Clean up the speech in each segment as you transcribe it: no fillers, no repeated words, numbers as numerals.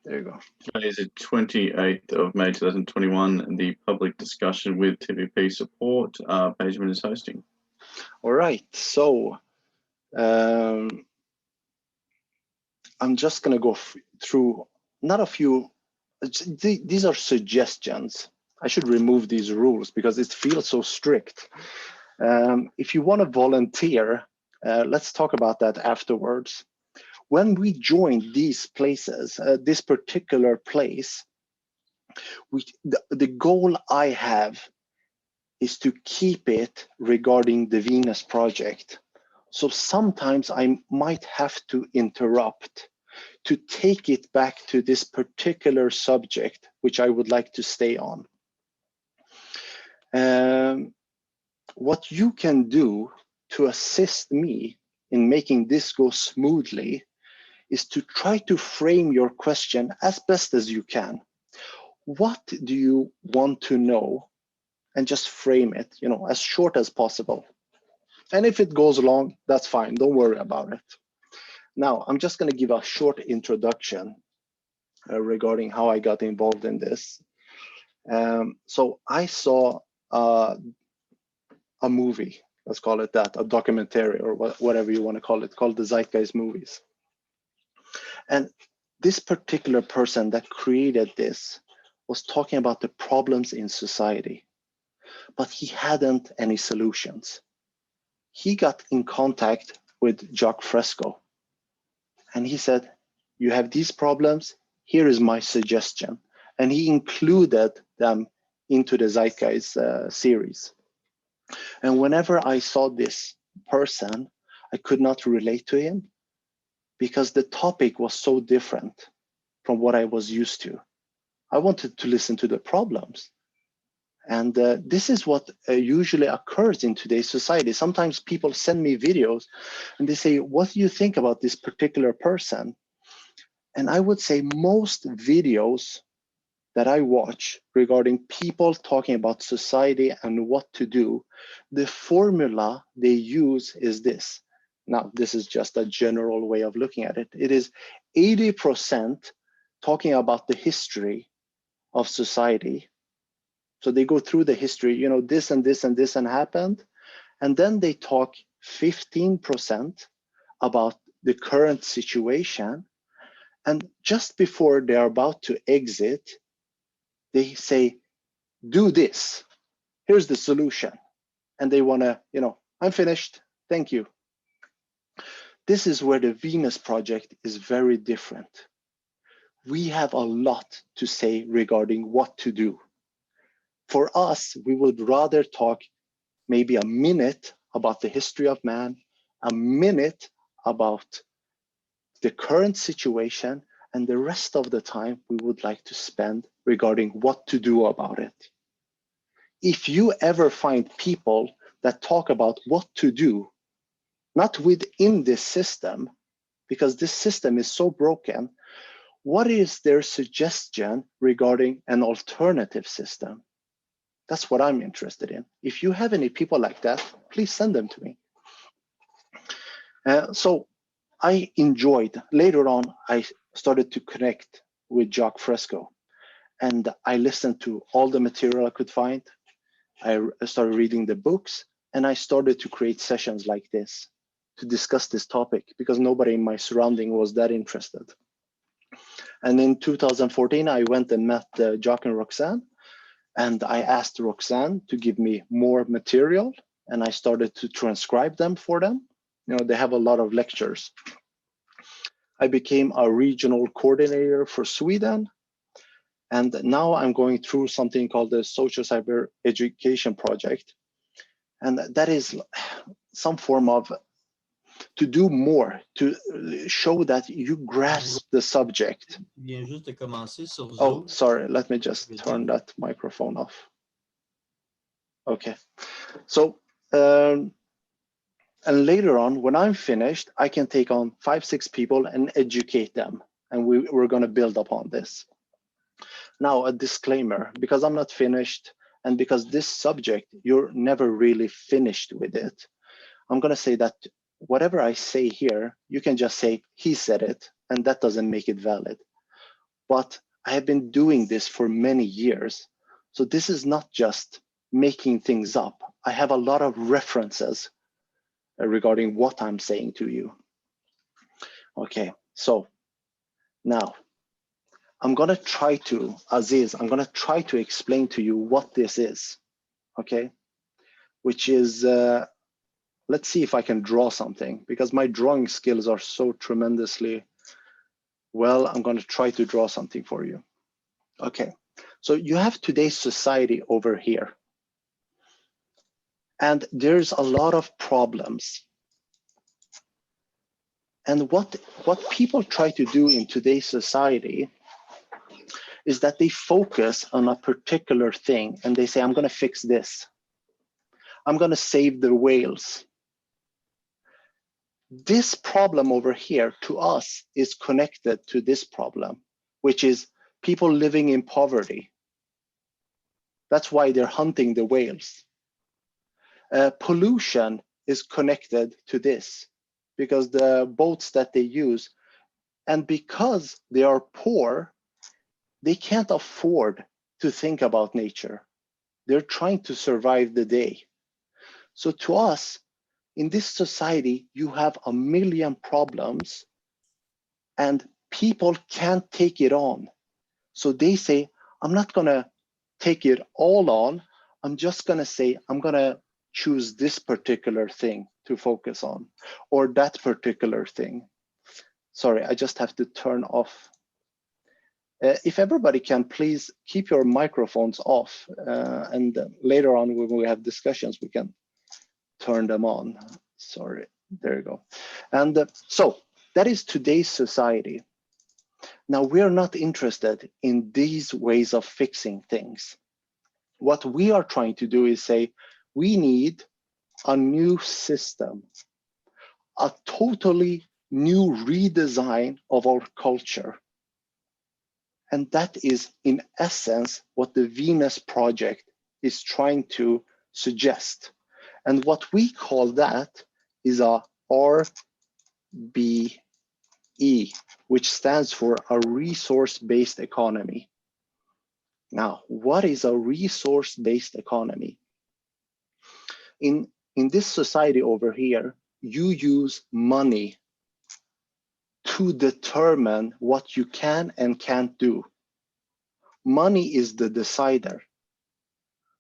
There you go. Today is the 28th of May 2021, the public discussion with TVP Support. Benjamin is hosting. All right, so I'm just going to go through not a few, these are suggestions. I should remove these rules because it feels so strict. If you want to volunteer, let's talk about that afterwards. When we join these places, this particular place, the goal I have is to keep it regarding the Venus project. So sometimes I might have to interrupt to take it back to this particular subject, which I would like to stay on. What you can do to assist me in making this go smoothly is to try to frame your question as best as you can. What do you want to know? And just frame it, as short as possible. And if it goes long, that's fine. Don't worry about it. Now, I'm just going to give a short introduction regarding how I got involved in this. So I saw a movie, let's call it that, a documentary or whatever you want to call it, called the Zeitgeist movies. And this particular person that created this was talking about the problems in society, but he hadn't any solutions. He got in contact with Jacque Fresco, and he said, you have these problems, here is my suggestion. And he included them into the Zeitgeist series. And whenever I saw this person, I could not relate to him because the topic was so different from what I was used to. I wanted to listen to the problems. And this is what usually occurs in today's society. Sometimes people send me videos and they say, what do you think about this particular person? And I would say most videos that I watch regarding people talking about society and what to do, the formula they use is this. Now, this is just a general way of looking at it. It is 80% talking about the history of society. So they go through the history, this and this and this and happened. And then they talk 15% about the current situation. And just before they're about to exit, they say, do this. Here's the solution. And they want to, I'm finished. Thank you. This is where the Venus project is very different. We have a lot to say regarding what to do. For us, we would rather talk maybe a minute about the history of man, a minute about the current situation, and the rest of the time we would like to spend regarding what to do about it. If you ever find people that talk about what to do, not within this system, because this system is so broken, what is their suggestion regarding an alternative system? That's what I'm interested in. If you have any people like that, please send them to me. So I enjoyed, later on, I started to connect with Jacque Fresco, and I listened to all the material I could find. I started reading the books, and I started to create sessions like this to discuss this topic because nobody in my surrounding was that interested. And in 2014, I went and met Jacque and Roxanne, and I asked Roxanne to give me more material, and I started to transcribe them for them. They have a lot of lectures. I became a regional coordinator for Sweden, and now I'm going through something called the Social Cyber Education Project. And that is some form of to do more, to show that you grasp the subject. Oh, sorry, let me just turn that microphone off. Okay, so, and later on, when I'm finished, I can take on 5-6 people and educate them. And we're gonna build upon this. Now, a disclaimer, because I'm not finished, and because this subject, you're never really finished with it, I'm gonna say that whatever I say here, you can just say, he said it, and that doesn't make it valid. but I have been doing this for many years. So this is not just making things up. I have a lot of references regarding what I'm saying to you. Okay, so now I'm gonna try to, Aziz, I'm gonna try to explain to you what this is, okay? Which is, let's see if I can draw something, because my drawing skills are so tremendously well. I'm gonna try to draw something for you. Okay, so you have today's society over here. And there's a lot of problems. And what people try to do in today's society is that they focus on a particular thing and they say, I'm gonna fix this. I'm gonna save the whales. This problem over here to us is connected to this problem, which is people living in poverty. That's why they're hunting the whales. Pollution is connected to this because the boats that they use, and because they are poor, they can't afford to think about nature. They're trying to survive the day. So to us, in this society, you have a million problems and people can't take it on. So they say, I'm not gonna take it all on. I'm just gonna say, I'm gonna choose this particular thing to focus on, or that particular thing. Sorry, I just have to turn off. If everybody can please keep your microphones off, and later on when we have discussions, we can turn them on. Sorry, there you go. And so that is today's society. Now we're not interested in these ways of fixing things. What we are trying to do is say, we need a new system, a totally new redesign of our culture. And that is in essence what the Venus Project is trying to suggest. And what we call that is a RBE, which stands for a resource-based economy. Now, what is a resource-based economy? In this society over here, you use money to determine what you can and can't do. Money is the decider.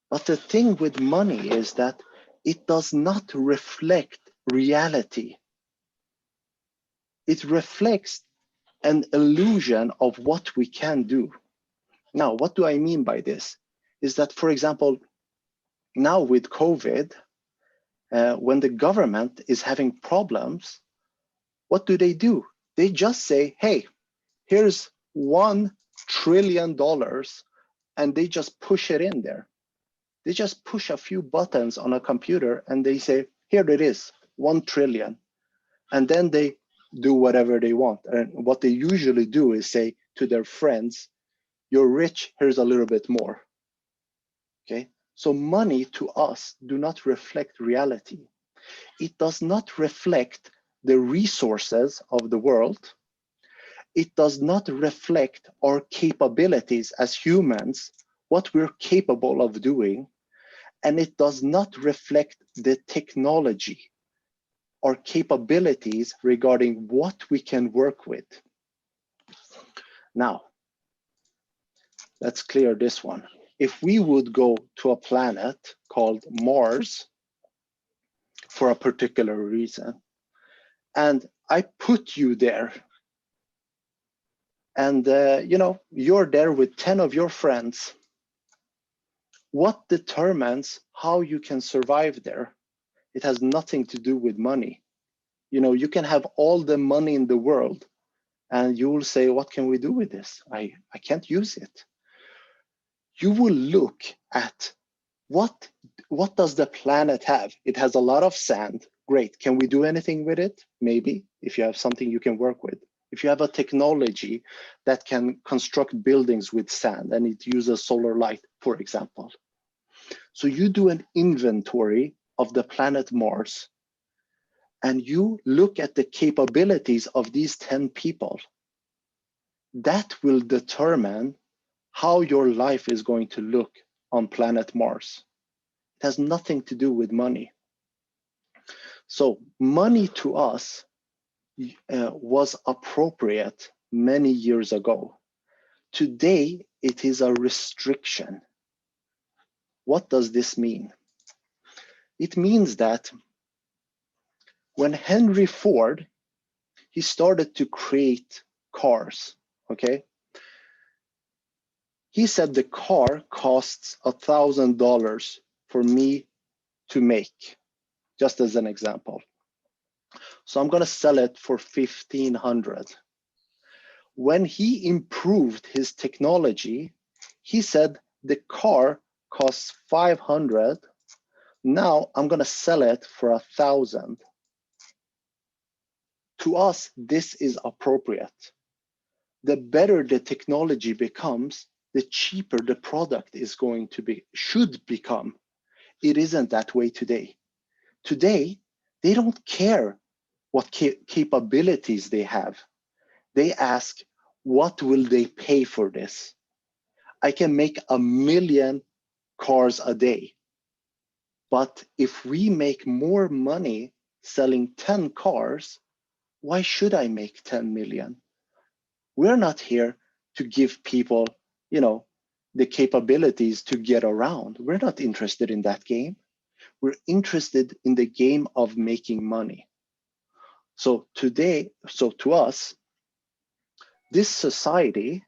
But the thing with money is that it does not reflect reality. It reflects an illusion of what we can do. Now, what do I mean by this? Is that, for example, now with COVID, when the government is having problems, what do? They just say, hey, here's $1 trillion, and they just push it in there. They just push a few buttons on a computer and they say, here it is, 1 trillion. And then they do whatever they want. And what they usually do is say to their friends, you're rich, here's a little bit more. Okay, so money to us do not reflect reality. It does not reflect the resources of the world. It does not reflect our capabilities as humans, what we're capable of doing. And it does not reflect the technology or capabilities regarding what we can work with. Now, let's clear this one. If we would go to a planet called Mars for a particular reason, and I put you there, and you're there with 10 of your friends, what determines how you can survive there? It has nothing to do with money. You can have all the money in the world and you will say, what can we do with this? I can't use it. You will look at what does the planet have? It has a lot of sand. Great. Can we do anything with it? Maybe, if you have something you can work with. If you have a technology that can construct buildings with sand and it uses solar light, for example. So you do an inventory of the planet Mars and you look at the capabilities of these 10 people. that will determine how your life is going to look on planet Mars. It has nothing to do with money. So money to us was appropriate many years ago. Today, it is a restriction. What does this mean? It means that when Henry Ford, he started to create cars, okay? He said the car costs $1,000 for me to make, just as an example. So I'm gonna sell it for $1,500. When he improved his technology, he said the car costs $500. Now I'm gonna sell it for $1,000. To us, this is appropriate. The better the technology becomes, the cheaper the product is going to be, should become. It isn't that way today. Today, they don't care what capabilities they have. They ask, what will they pay for this? I can make 1 million cars a day. But if we make more money selling 10 cars, why should I make 10 million? We're not here to give people, the capabilities to get around. We're not interested in that game. We're interested in the game of making money. So to us, this society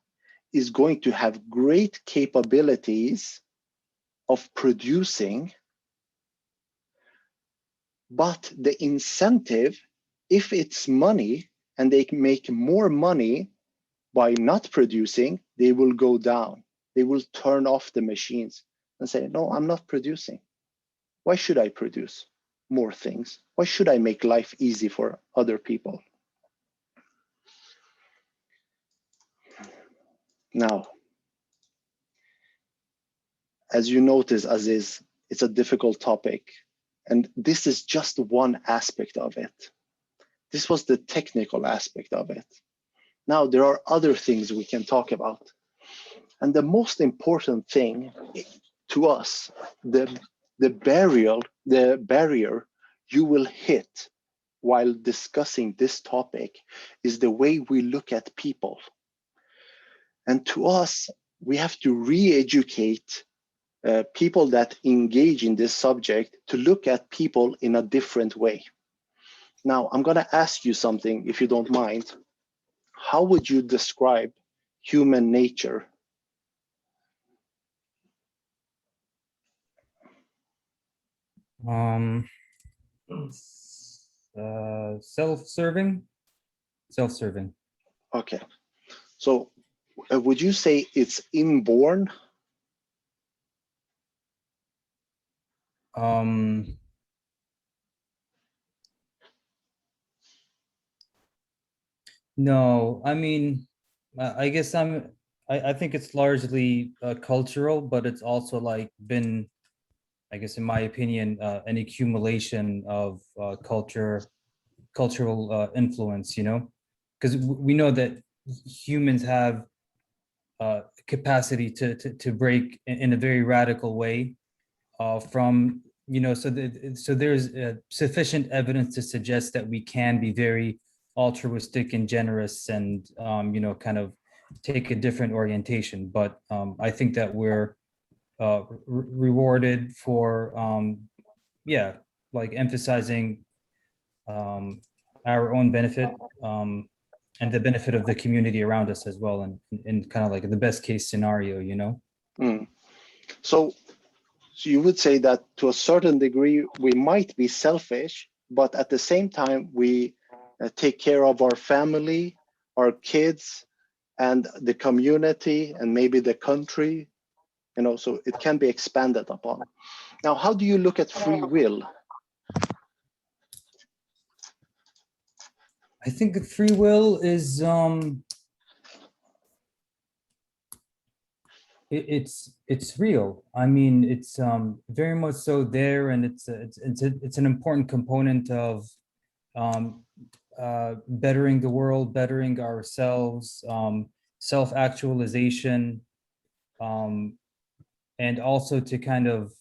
is going to have great capabilities of producing, but the incentive, if it's money and they can make more money by not producing, they will go down. They will turn off the machines and say, no, I'm not producing. Why should I produce more things? Why should I make life easy for other people? Now, as you notice, Aziz, it's a difficult topic. And this is just one aspect of it. This was the technical aspect of it. Now, there are other things we can talk about. And the most important thing to us, the barrier you will hit while discussing this topic is the way we look at people. And to us, we have to re-educate people that engage in this subject to look at people in a different way. Now, I'm going to ask you something, if you don't mind. How would you describe human nature? Self-serving. Okay, so would you say it's inborn? No, I mean, I guess I think it's largely cultural, but it's also like been, I guess, in my opinion, an accumulation of cultural influence, because we know that humans have capacity to break in a very radical way from, so there's sufficient evidence to suggest that we can be very altruistic and generous and, kind of take a different orientation. But I think that we're rewarded for, like emphasizing our own benefit and the benefit of the community around us as well, and in kind of like the best case scenario, So you would say that to a certain degree, we might be selfish, but at the same time, we take care of our family, our kids, and the community, and maybe the country, so it can be expanded upon. Now, how do you look at free will? I think free will is it's real. I mean, it's very much so there, and it's an important component of bettering the world, bettering ourselves, self-actualization, and also to kind of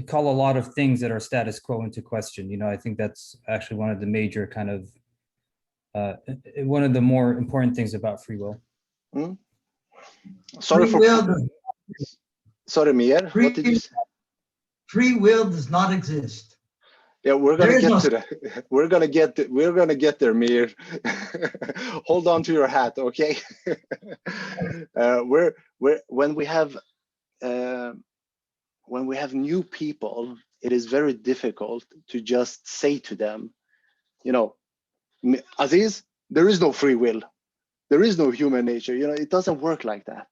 call a lot of things that are status quo into question. You know, I think that's actually one of the major kind of one of the more important things about free will. Mm. Sorry for. Sorry, Mir. What did you say? Free will does not exist. Yeah, we're gonna get to that. We're gonna get there, Mir. Hold on to your hat, okay? When we have new people, it is very difficult to just say to them, you know, Aziz, there is no free will, there is no human nature. You know, it doesn't work like that.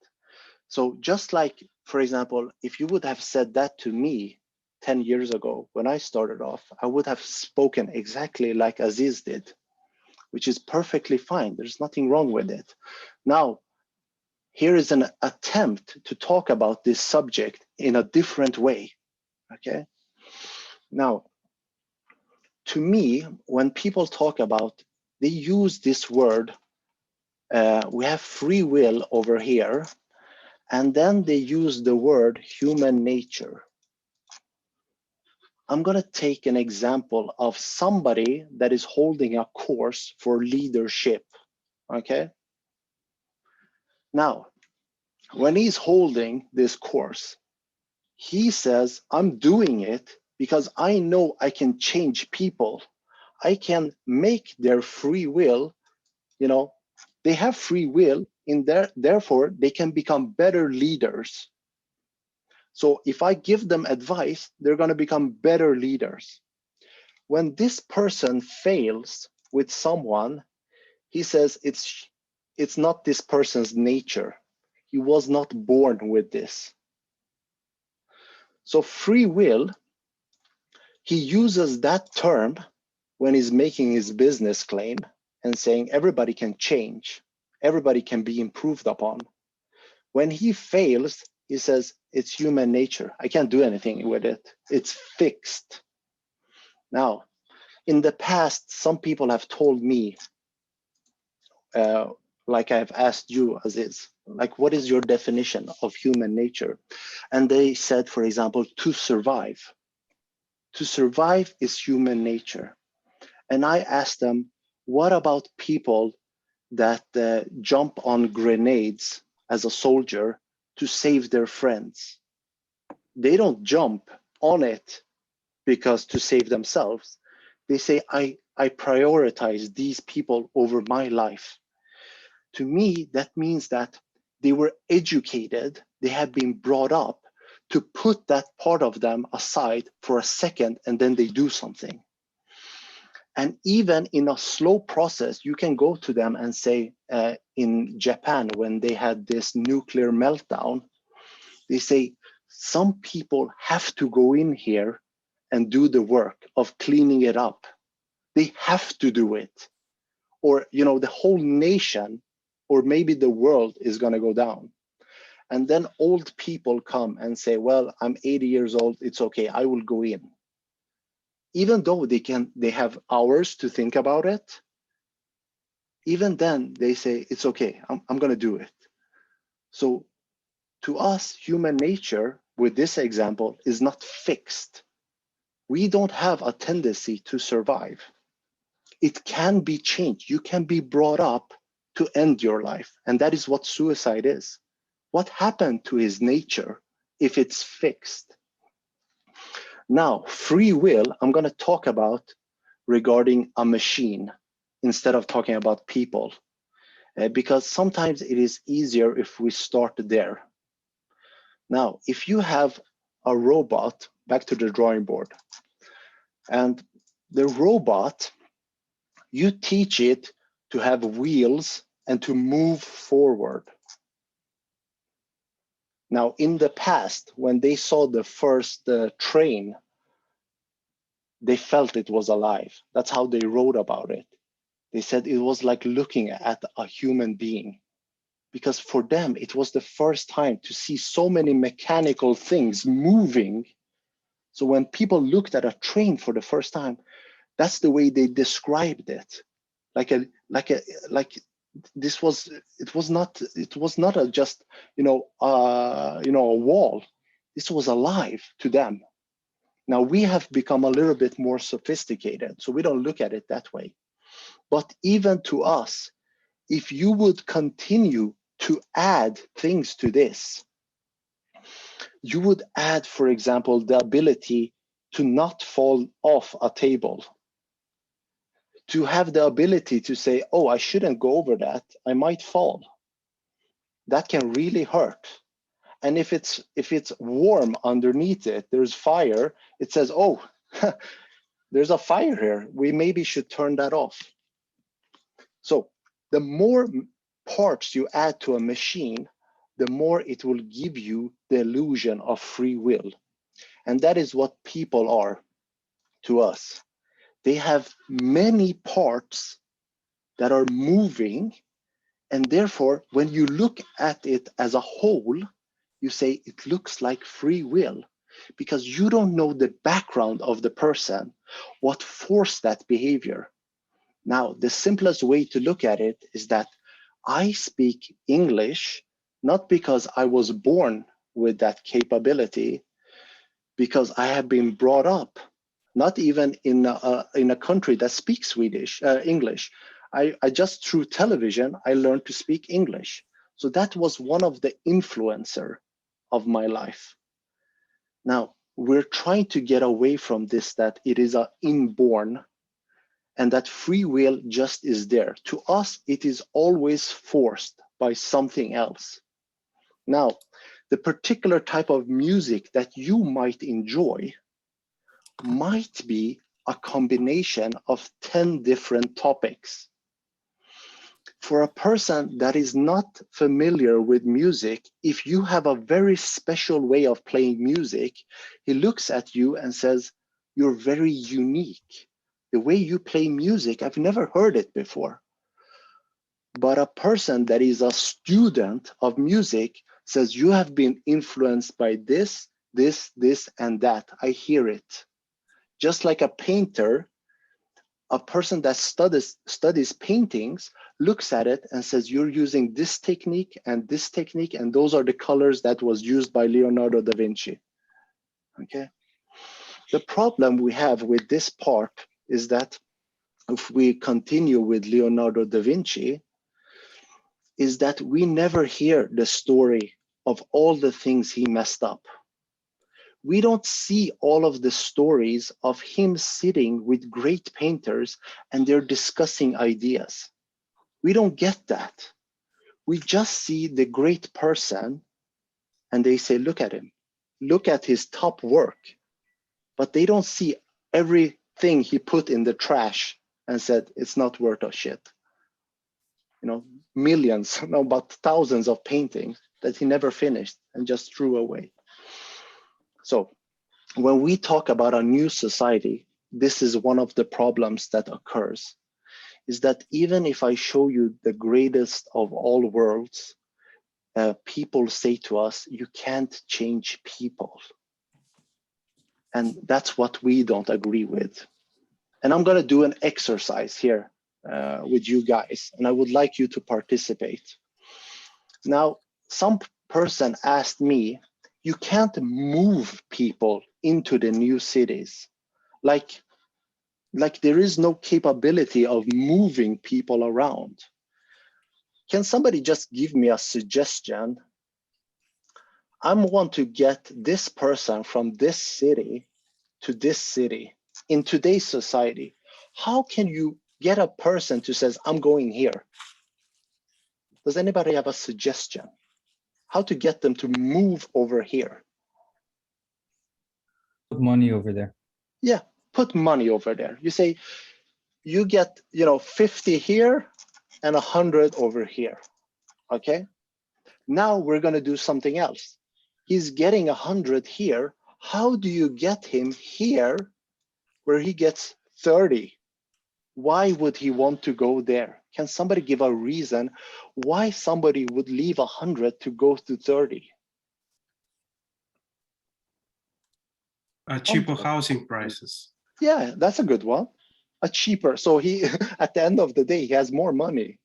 So just like, for example, if you would have said that to me 10 years ago when I started off, I would have spoken exactly like Aziz did, which is perfectly fine. There's nothing wrong with it. Now, here is an attempt to talk about this subject in a different way, okay? Now, to me, when people talk about, they use this word, we have free will over here, and then they use the word human nature. I'm going to take an example of somebody that is holding a course for leadership, okay? Now, when he's holding this course, he says, I'm doing it because I know I can change people. I can make their free will, you know, they have free will in there, therefore they can become better leaders. So if I give them advice, they're going to become better leaders. When this person fails with someone, he says it's not this person's nature. He was not born with this. So free will, he uses that term when he's making his business claim and saying everybody can change, everybody can be improved upon. When he fails, he says it's human nature. I can't do anything with it. It's fixed. Now, in the past, some people have told me, like I've asked you, Aziz, like, what is your definition of human nature? And they said, for example, to survive. To survive is human nature. And I asked them, what about people that jump on grenades as a soldier to save their friends? They don't jump on it because to save themselves. They say, I prioritize these people over my life. To me, that means that they were educated, they have been brought up to put that part of them aside for a second, and then they do something. And even in a slow process, you can go to them and say, in Japan, when they had this nuclear meltdown, they say, some people have to go in here and do the work of cleaning it up. They have to do it. Or, you know, the whole nation, or maybe the world is going to go down. And then old people come and say, well, I'm 80 years old, it's okay, I will go in. Even though they have hours to think about it, even then they say, it's okay, I'm going to do it. So to us, human nature, with this example, is not fixed. We don't have a tendency to survive. It can be changed. You can be brought up to end your life. And that is what suicide is. What happened to his nature if it's fixed? Now, free will, I'm going to talk about regarding a machine instead of talking about people, because sometimes it is easier if we start there. Now, if you have a robot, back to the drawing board, and the robot, you teach it to have wheels and to move forward. Now, in the past, when they saw the first train, they felt it was alive. That's how they wrote about it. They said it was like looking at a human being, because for them, it was the first time to see so many mechanical things moving. So when people looked at a train for the first time, that's the way they described it. Like it was not a just, a wall. This was alive to them. Now we have become a little bit more sophisticated, so we don't look at it that way. But even to us, if you would continue to add things to this, you would add, for example, the ability to not fall off a table, to have the ability to say, oh, I shouldn't go over that, I might fall. That can really hurt. And if it's warm underneath it, there's fire, it says, oh, there's a fire here, we maybe should turn that off. So the more parts you add to a machine, the more it will give you the illusion of free will. And that is what people are to us. They have many parts that are moving, and therefore, when you look at it as a whole, you say it looks like free will, because you don't know the background of the person, what forced that behavior. Now, the simplest way to look at it is that I speak English, not because I was born with that capability, because I have been brought up, not even in a country that speaks English. I just, through television, I learned to speak English. So that was one of the influencer of my life. Now, we're trying to get away from this, that it is an inborn, and that free will just is there. To us, it is always forced by something else. Now, the particular type of music that you might enjoy might be a combination of 10 different topics. For a person that is not familiar with music, if you have a very special way of playing music, he looks at you and says, you're very unique. The way you play music, I've never heard it before. But a person that is a student of music says, you have been influenced by this, and that. I hear it. Just like a painter, a person that studies paintings looks at it and says, you're using this technique, and those are the colors that was used by Leonardo da Vinci. Okay. The problem we have with this part is that if we continue with Leonardo da Vinci, is that we never hear the story of all the things he messed up. We don't see all of the stories of him sitting with great painters and they're discussing ideas. We don't get that. We just see the great person and they say, look at him, look at his top work. But they don't see everything he put in the trash and said, it's not worth a shit. Millions, no, but thousands of paintings that he never finished and just threw away. So when we talk about a new society, this is one of the problems that occurs, is that even if I show you the greatest of all worlds, people say to us, you can't change people. And that's what we don't agree with. And I'm going to do an exercise here with you guys, and I would like you to participate. Now, some person asked me, you can't move people into the new cities. Like there is no capability of moving people around. Can somebody just give me a suggestion? I want to get this person from this city to this city in today's society. How can you get a person to says, I'm going here? Does anybody have a suggestion? How to get them to move over here? Put money over there. Yeah, put money over there. You say, you get 50 here and 100 over here. Okay. Now we're going to do something else. He's getting 100 here. How do you get him here where he gets 30? Why would he want to go there? Can somebody give a reason why somebody would leave 100 to go to 30? Cheaper housing prices. Yeah, that's a good one. A cheaper. So he, at the end of the day, he has more money.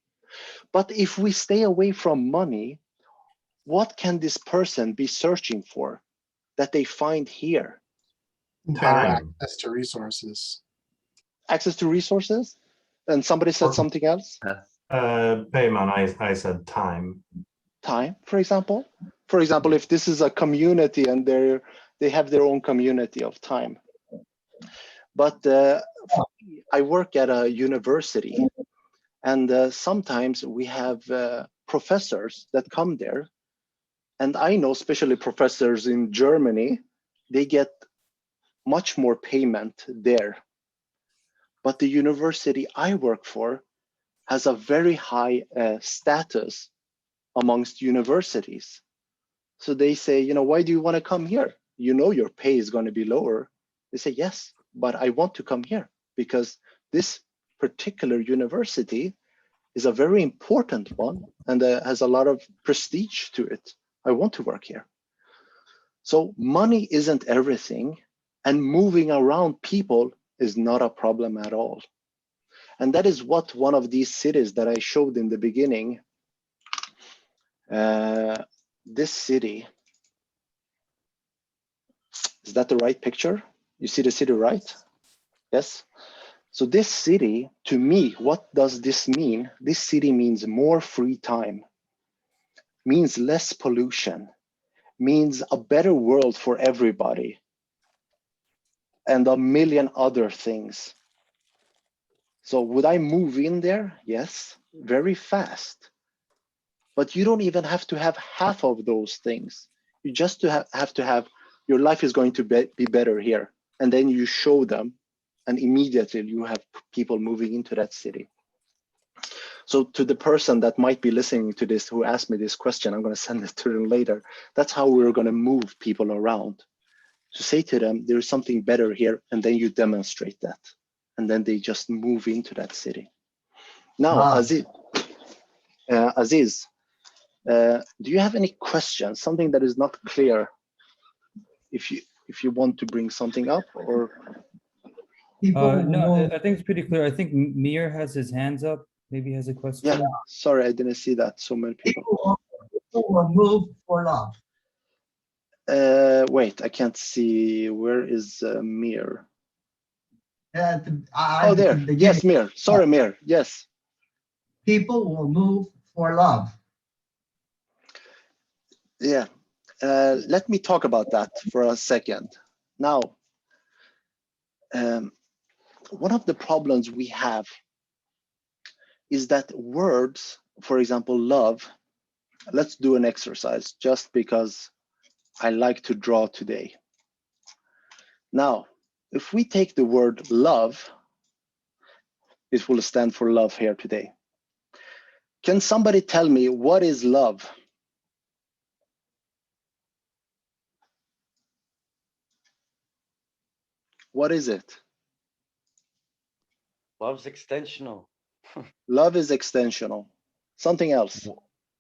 But if we stay away from money, what can this person be searching for that they find here? Better Time. access to resources. Access to resources? And somebody said something else? Payman, I said time. Time, for example. For example, if this is a community and they have their own community of time. But for me, I work at a university, and sometimes we have professors that come there. And I know, especially professors in Germany, they get much more payment there. But the university I work for has a very high status amongst universities. So they say, you know, why do you want to come here? You know your pay is going to be lower. They say, yes, but I want to come here because this particular university is a very important one and has a lot of prestige to it. I want to work here. So money isn't everything, and moving around people is not a problem at all. And that is what one of these cities that I showed in the beginning, this city, is that the right picture? You see the city, right? Yes. So this city, to me, what does this mean? This city means more free time, means less pollution, means a better world for everybody, and a million other things. So would I move in there? Yes, very fast. But you don't even have to have half of those things. You just have to have, your life is going to be better here. And then you show them, and immediately you have people moving into that city. So to the person that might be listening to this who asked me this question, I'm going to send it to them later. That's how we're going to move people around. To say to them, there's something better here, and then you demonstrate that. And then they just move into that city. Now, Aziz, do you have any questions? Something that is not clear? If you want to bring something up, or No, I think it's pretty clear. I think Mir has his hands up. Maybe he has a question. yeah, sorry, I didn't see that. So many people. People were moved for love. Wait, I can't see. Where is Mir? Oh, there. Yes, Mir. Sorry, Mir. Yes. People will move for love. Yeah. Let me talk about that for a second. Now, one of the problems we have is that words, for example, love, let's do an exercise just because I like to draw today. Now, if we take the word love, it will stand for love here today. Can somebody tell me what is love? What is it? Love's extensional. Love is extensional. Something else?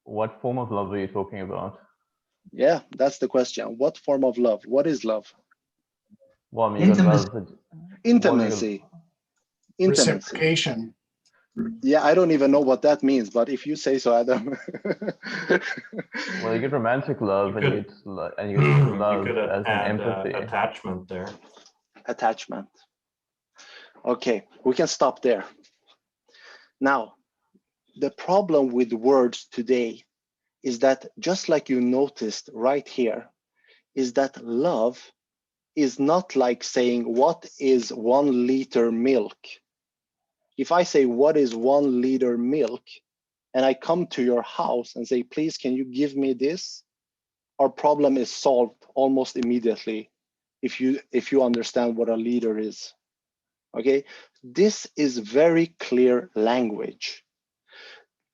What form of love are you talking about? Yeah, that's the question. What form of love? What is love? Well, I mean, you got love. Intimacy. Intimacy. Reciprocation. Yeah, I don't even know what that means, but if you say so, Adam. Well, you get romantic love, and you get love as an empathy. Attachment there. Attachment. Okay, we can stop there. Now, the problem with words today is that, just like you noticed right here, is that love is not like saying, what is 1 liter milk? If I say, what is 1 liter milk? And I come to your house and say, please, can you give me this? Our problem is solved almost immediately if you understand what a liter is. Okay, this is very clear language.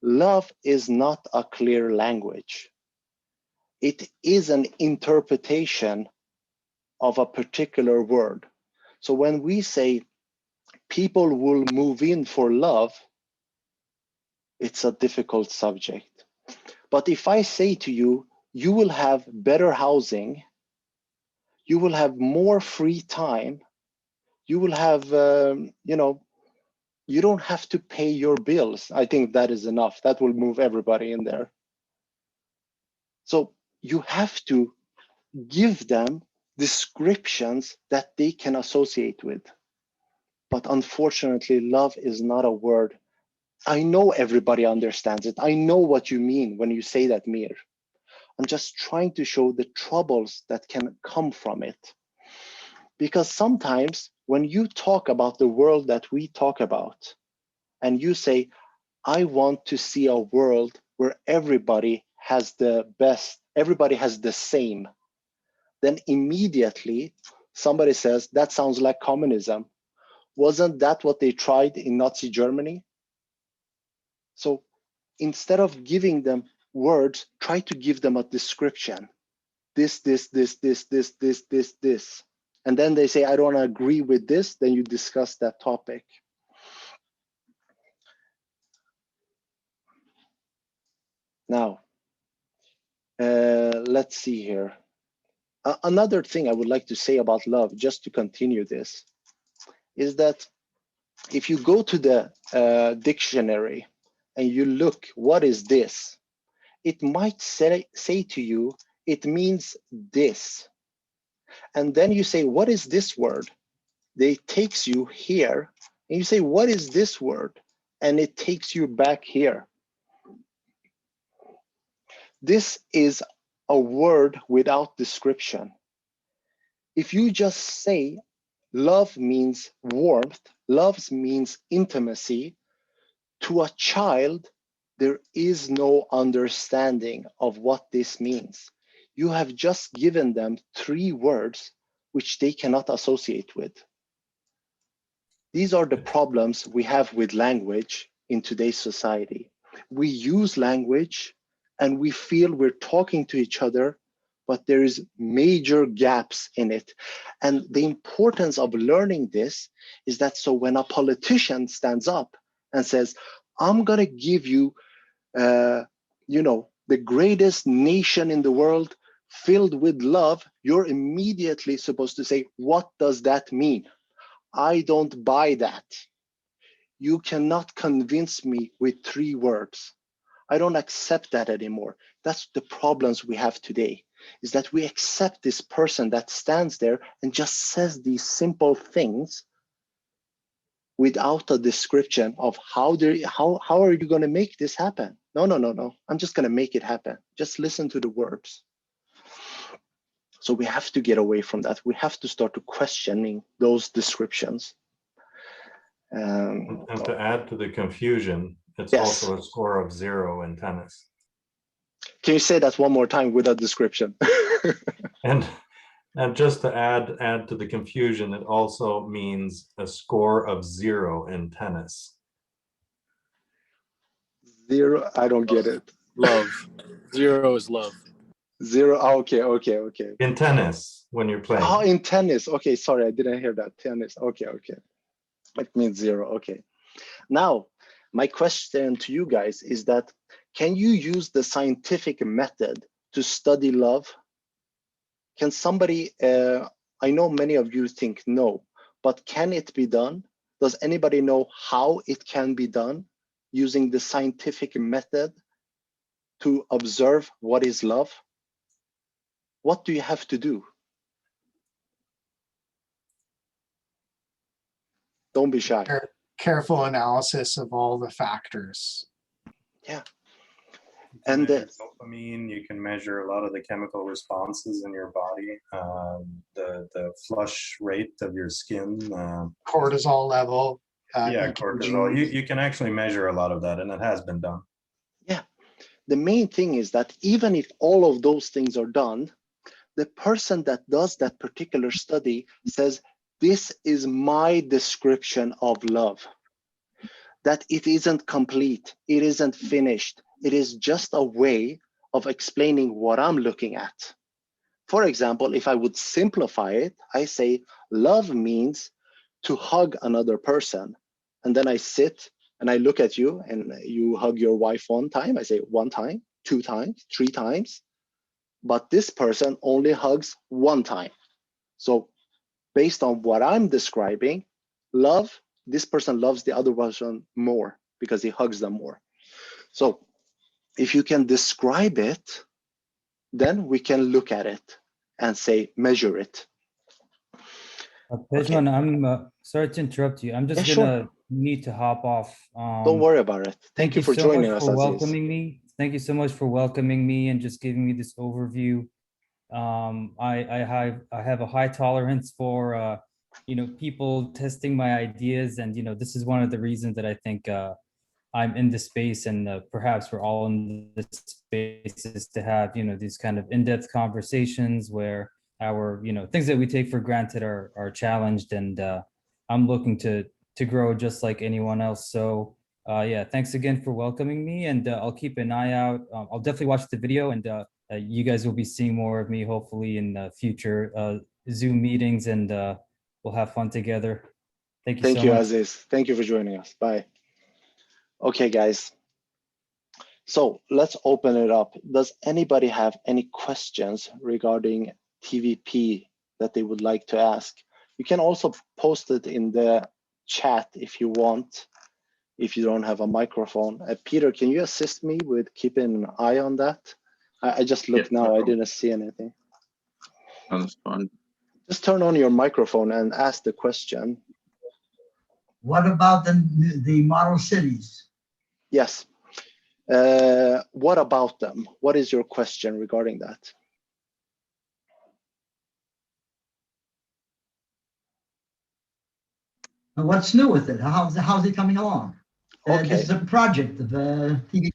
Love is not a clear language. It is an interpretation of a particular word. So when we say people will move in for love, it's a difficult subject. But if I say to you, you will have better housing, you will have more free time, you will have, You don't have to pay your bills. I think that is enough. That will move everybody in there. So you have to give them descriptions that they can associate with. But unfortunately, love is not a word. I know everybody understands it. I know what you mean when you say that, Mir. I'm just trying to show the troubles that can come from it. Because sometimes when you talk about the world that we talk about, and you say, I want to see a world where everybody has the best, everybody has the same, then immediately somebody says, that sounds like communism. Wasn't that what they tried in Nazi Germany? So instead of giving them words, try to give them a description. This. And then they say, I don't agree with this, then you discuss that topic. Now, let's see here. Another thing I would like to say about love, just to continue this, is that if you go to the dictionary and you look, what is this? It might say to you, it means this. And then you say, what is this word? It takes you here. And you say, what is this word? And it takes you back here. This is a word without description. If you just say love means warmth, love means intimacy, to a child, there is no understanding of what this means. You have just given them 3 words which they cannot associate with. These are the problems we have with language in today's society. We use language and we feel we're talking to each other, but there is major gaps in it. And the importance of learning this is that so when a politician stands up and says, I'm gonna give you, the greatest nation in the world filled with love, you're immediately supposed to say, what does that mean? I don't buy that. You cannot convince me with 3 words. I don't accept that anymore. That's the problems we have today, is that we accept this person that stands there and just says these simple things without a description of how are you going to make this happen? No. I'm just going to make it happen. Just listen to the words. So we have to get away from that. We have to start to questioning those descriptions. And to add to the confusion, it's Yes. also a score of 0 in tennis. Can you say that one more time with a description? And just to add to the confusion, it also means a score of 0 in tennis. 0, I don't get it. Love. 0 is love. 0, okay. In tennis, when you're playing. Oh, in tennis. Okay, sorry, I didn't hear that. Tennis. Okay. It means 0. Okay. Now, my question to you guys is that, can you use the scientific method to study love? Can somebody, I know many of you think no, but can it be done? Does anybody know how it can be done using the scientific method to observe what is love? What do you have to do? Don't be shy. Careful analysis of all the factors. Yeah. And dopamine, you can measure a lot of the chemical responses in your body, the flush rate of your skin, Cortisol level. Cortisol. You can actually measure a lot of that, and it has been done. Yeah. The main thing is that even if all of those things are done, the person that does that particular study says, this is my description of love. That it isn't complete, it isn't finished. It is just a way of explaining what I'm looking at. For example, if I would simplify it, I say love means to hug another person. And then I sit and I look at you and you hug your wife 1 time. I say 1 time, 2 times, 3 times. But this person only hugs 1 time. So based on what I'm describing, love this person loves the other person more because he hugs them more. So if you can describe it, then we can look at it and say, measure it. Pejman, I'm sorry to interrupt you. I'm just Yeah, gonna need to hop off. Don't worry about it. Thank you for so joining much us, for Aziz. welcoming me. Thank you so much for welcoming me and just giving me this overview. I have a high tolerance for people testing my ideas, and this is one of the reasons that I think I'm in this space, and perhaps we're all in this space, is to have these kind of in-depth conversations where our things that we take for granted are challenged, and I'm looking to grow just like anyone else. So yeah, thanks again for welcoming me, and I'll keep an eye out. I'll definitely watch the video, and you guys will be seeing more of me hopefully in future Zoom meetings, and we'll have fun together. Thank you so much. Aziz. Thank you for joining us. Bye. Okay, guys. So let's open it up. Does anybody have any questions regarding TVP that they would like to ask? You can also post it in the chat if you want, if you don't have a microphone. Peter, can you assist me with keeping an eye on that? I just looked now, no I didn't see anything. That's fine. Just turn on your microphone and ask the question. What about the model cities? Yes. What about them? What is your question regarding that? And what's new with it? How's it coming along? Okay. This is a project of TVP.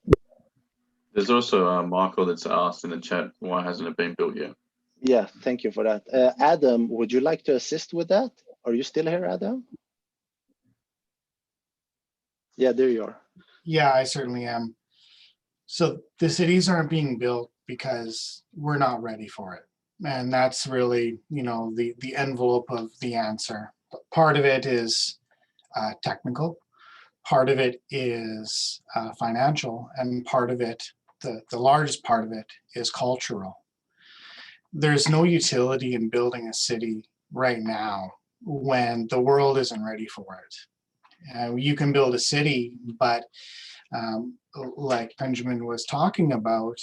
There's also Michael that's asked in the chat, why hasn't it been built yet? Yeah, thank you for that. Adam, would you like to assist with that? Are you still here, Adam? Yeah, there you are. Yeah, I certainly am. So the cities aren't being built because we're not ready for it. And that's really, the envelope of the answer. Part of it is technical, part of it is financial, and part of it, the largest part of it, is cultural. There's no utility in building a city right now when the world isn't ready for it. You can build a city, but like Benjamin was talking about,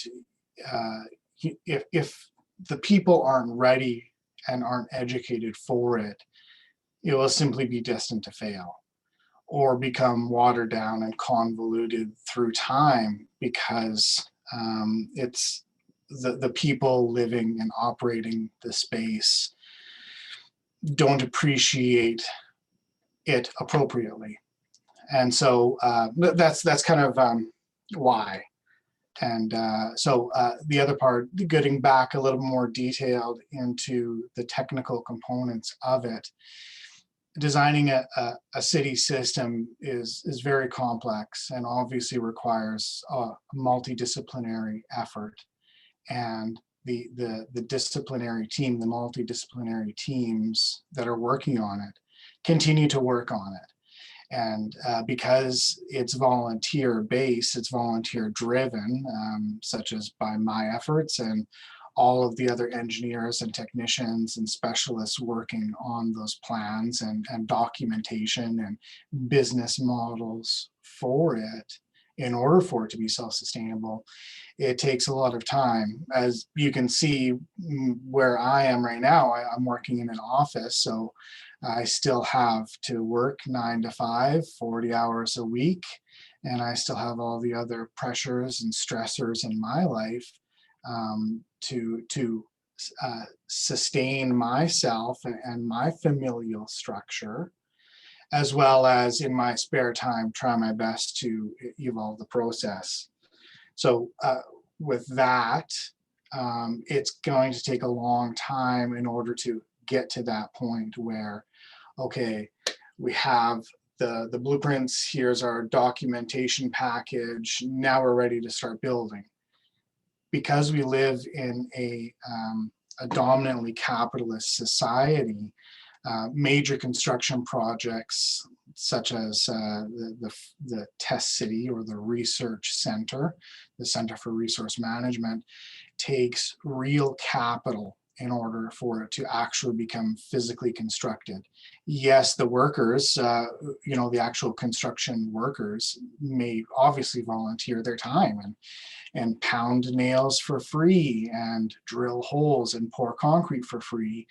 if the people aren't ready and aren't educated for it, it will simply be destined to fail or become watered down and convoluted through time, because it's the people living and operating the space don't appreciate it appropriately. And so that's kind of why. And so the other part, getting back a little more detailed into the technical components of it, designing a city system is very complex and obviously requires a multidisciplinary effort. And the disciplinary team, the multidisciplinary teams that are working on it, continue to work on it. And because it's volunteer based, it's volunteer driven, such as by my efforts and all of the other engineers and technicians and specialists working on those plans and documentation and business models for it, in order for it to be self-sustainable, it takes a lot of time. As you can see where I am right now, I'm working in an office, so I still have to work 9 to 5, 40 hours a week, and I still have all the other pressures and stressors in my life to sustain myself and my familial structure, as well as in my spare time, try my best to evolve the process. So with that, it's going to take a long time in order to get to that point where, okay, we have the blueprints, here's our documentation package, now we're ready to start building. Because we live in a dominantly capitalist society, major construction projects such as the test city or the research center, the Center for Resource Management, takes real capital in order for it to actually become physically constructed. Yes, the workers, you know, the actual construction workers may obviously volunteer their time and pound nails for free and drill holes and pour concrete for free.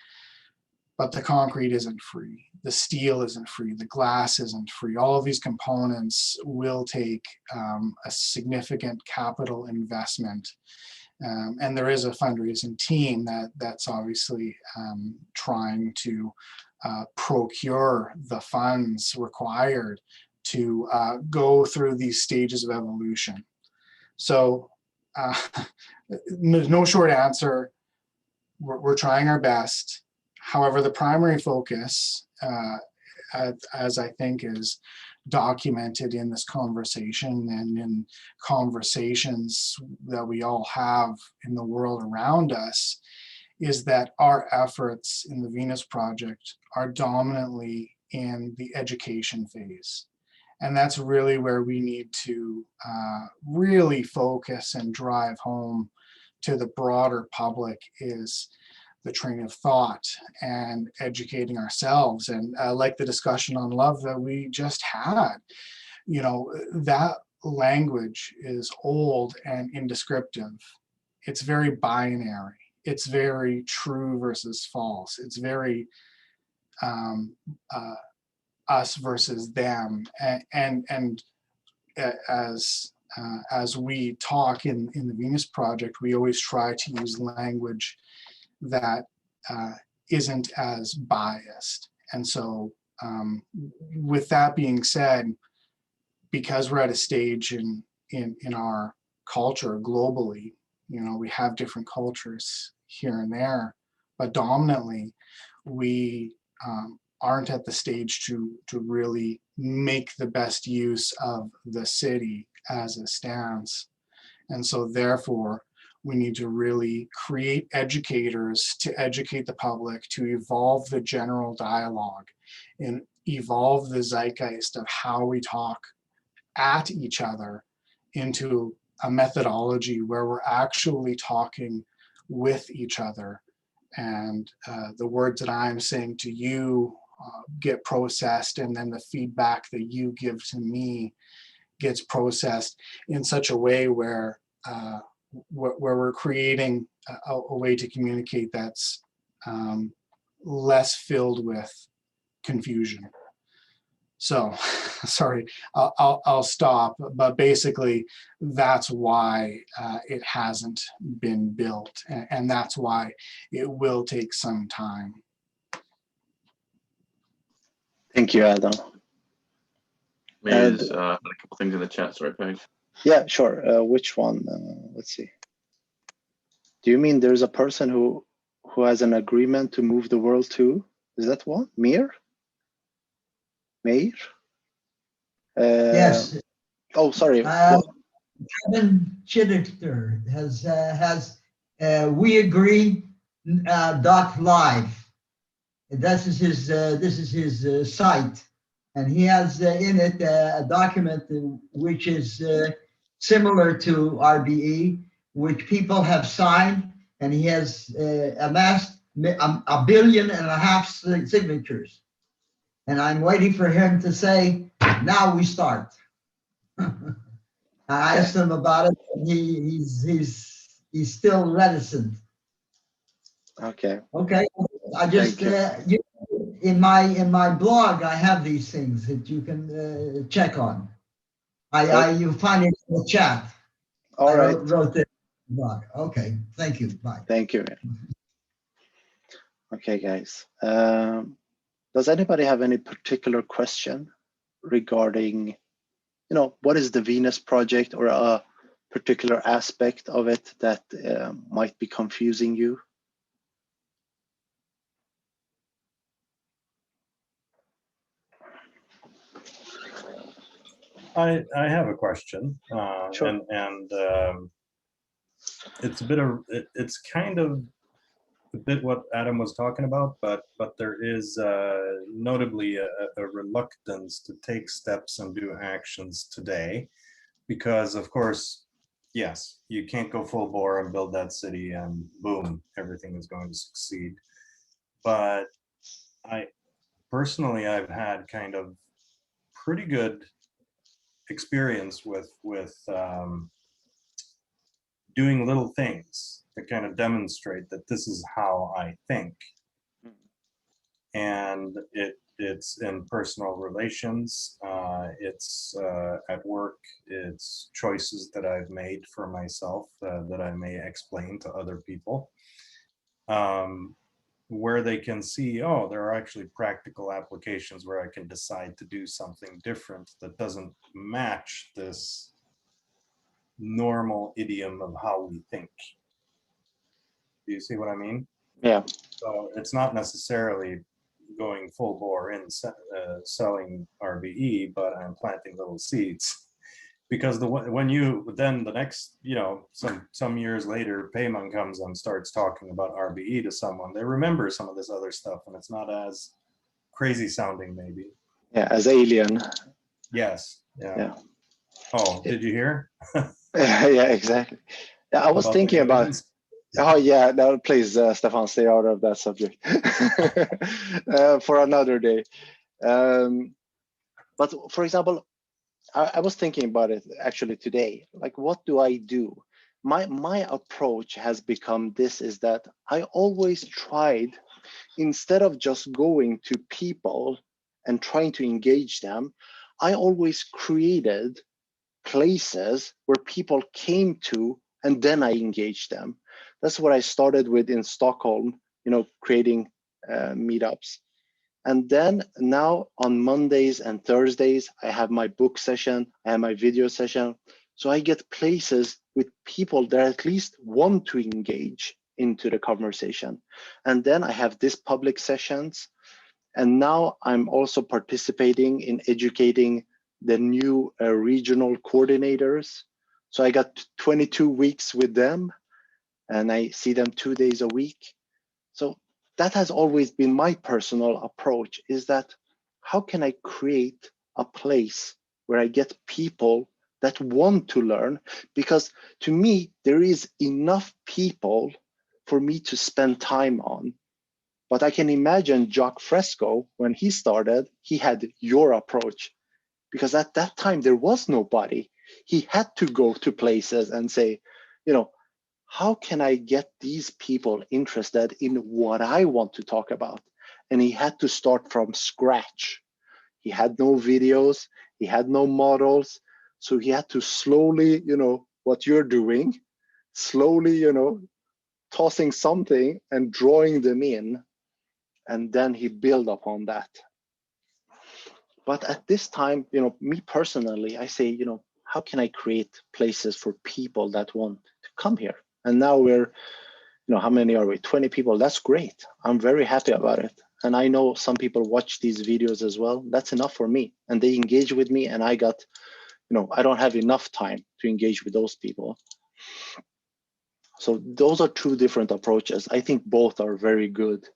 But the concrete isn't free, the steel isn't free, the glass isn't free. All of these components will take a significant capital investment. And there is a fundraising team that's obviously trying to procure the funds required to go through these stages of evolution. So there's no short answer. We're trying our best. However, the primary focus, as I think is documented in this conversation and in conversations that we all have in the world around us, is that our efforts in the Venus Project are dominantly in the education phase. And that's really where we need to really focus and drive home to the broader public is the train of thought and educating ourselves. And like the discussion on love that we just had, you know, that language is old and indescriptive. It's very binary. It's very true versus false. It's very us versus them. And as we talk in the Venus Project, we always try to use language that isn't as biased. And so with that being said, because we're at a stage in our culture globally, you know, we have different cultures here and there, but dominantly we aren't at the stage to really make the best use of the city as it stands. And so therefore, we need to really create educators to educate the public, to evolve the general dialogue and evolve the zeitgeist of how we talk at each other into a methodology where we're actually talking with each other. And the words that I'm saying to you get processed, and then the feedback that you give to me gets processed in such a way where we're creating a way to communicate that's less filled with confusion. So, sorry, I'll stop. But basically, that's why it hasn't been built, and that's why it will take some time. Thank you, Adam. There's a couple things in the chat. Sorry, Paige. Yeah, sure. Which one? Let's see. Do you mean there's a person who has an agreement to move the world too? Is that one? Meir? Yes. Oh, sorry. Kevin Chittister has we agree .live. This is his site, and he has in it a document which is similar to RBE, which people have signed, and he has amassed 1.5 billion signatures. And I'm waiting for him to say, now we start. I asked him about it, and he's still reticent. Okay. Okay. I just in my blog I have these things that you can check on. You find it in the chat. All right. Wrote the blog. Okay. Thank you. Bye. Thank you. Okay, guys. Does anybody have any particular question regarding, you know, what is the Venus Project, or a particular aspect of it that might be confusing you? I have a question, Sure. and it's kind of a bit what Adam was talking about, but there is notably a reluctance to take steps and do actions today, because of course yes, you can't go full bore and build that city and boom, everything is going to succeed. But personally, I've had kind of pretty good experience with doing little things that kind of demonstrate that this is how I think. And it's in personal relations, it's at work, it's choices that I've made for myself that I may explain to other people, where they can see, oh, there are actually practical applications where I can decide to do something different that doesn't match this normal idiom of how we think. Do you see what I mean? Yeah. So it's not necessarily going full bore in selling RBE, but I'm planting little seeds, because when you then the next, you know, some years later, Payman comes and starts talking about RBE to someone, they remember some of this other stuff, and it's not as crazy sounding, maybe. Yeah, as alien. Yes. Yeah. Yeah. Oh, did you hear? Yeah, exactly. Yeah, I was thinking about. Oh yeah, no, please, Stefan, stay out of that subject for another day. But for example, I was thinking about it actually today. Like, what do I do? My approach has become this: is that I always tried, instead of just going to people and trying to engage them, I always created places where people came to, and then I engaged them. That's what I started with in Stockholm, you know, creating meetups. And then now on Mondays and Thursdays, I have my book session, I have my video session. So I get places with people that at least want to engage into the conversation. And then I have these public sessions. And now I'm also participating in educating the new regional coordinators. So I got 22 weeks with them, and I see them 2 days a week. So that has always been my personal approach, is that how can I create a place where I get people that want to learn? Because to me, there is enough people for me to spend time on. But I can imagine Jacque Fresco, when he started, he had your approach, because at that time there was nobody. He had to go to places and say, you know, how can I get these people interested in what I want to talk about? And he had to start from scratch. He had no videos, he had no models. So he had to slowly, you know, what you're doing, slowly, you know, tossing something and drawing them in. And then he built upon that. But at this time, you know, me personally, I say, you know, how can I create places for people that want to come here? And now we're, you know, how many are we? 20 people. That's great. I'm very happy about it. And I know some people watch these videos as well. That's enough for me. And they engage with me, and I got, you know, I don't have enough time to engage with those people. So those are two different approaches. I think both are very good.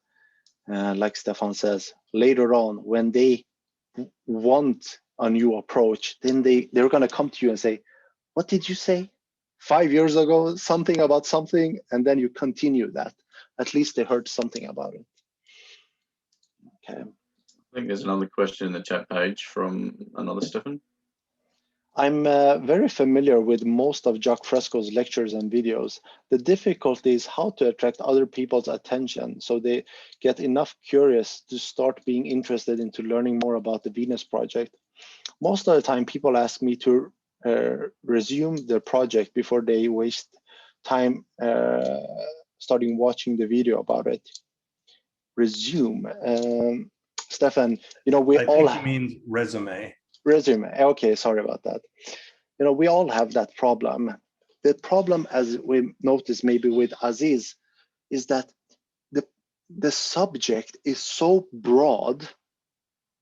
Like Stefan says, later on, when they want a new approach, then they're going to come to you and say, what did you say 5 years ago? Something about something. And then you continue that. At least they heard something about it. Okay. I think there's another question in the chat page from another Stefan. I'm very familiar with most of Jacque Fresco's lectures and videos. The difficulty is how to attract other people's attention so they get enough curious to start being interested into learning more about the Venus project. Most of the time, people ask me to resume the project before they waste time starting watching the video about it. Resume. Stefan, you know, we all think he means resume. Resume. Okay, sorry about that. You know, we all have that problem. The problem, as we noticed maybe with Aziz, is that the subject is so broad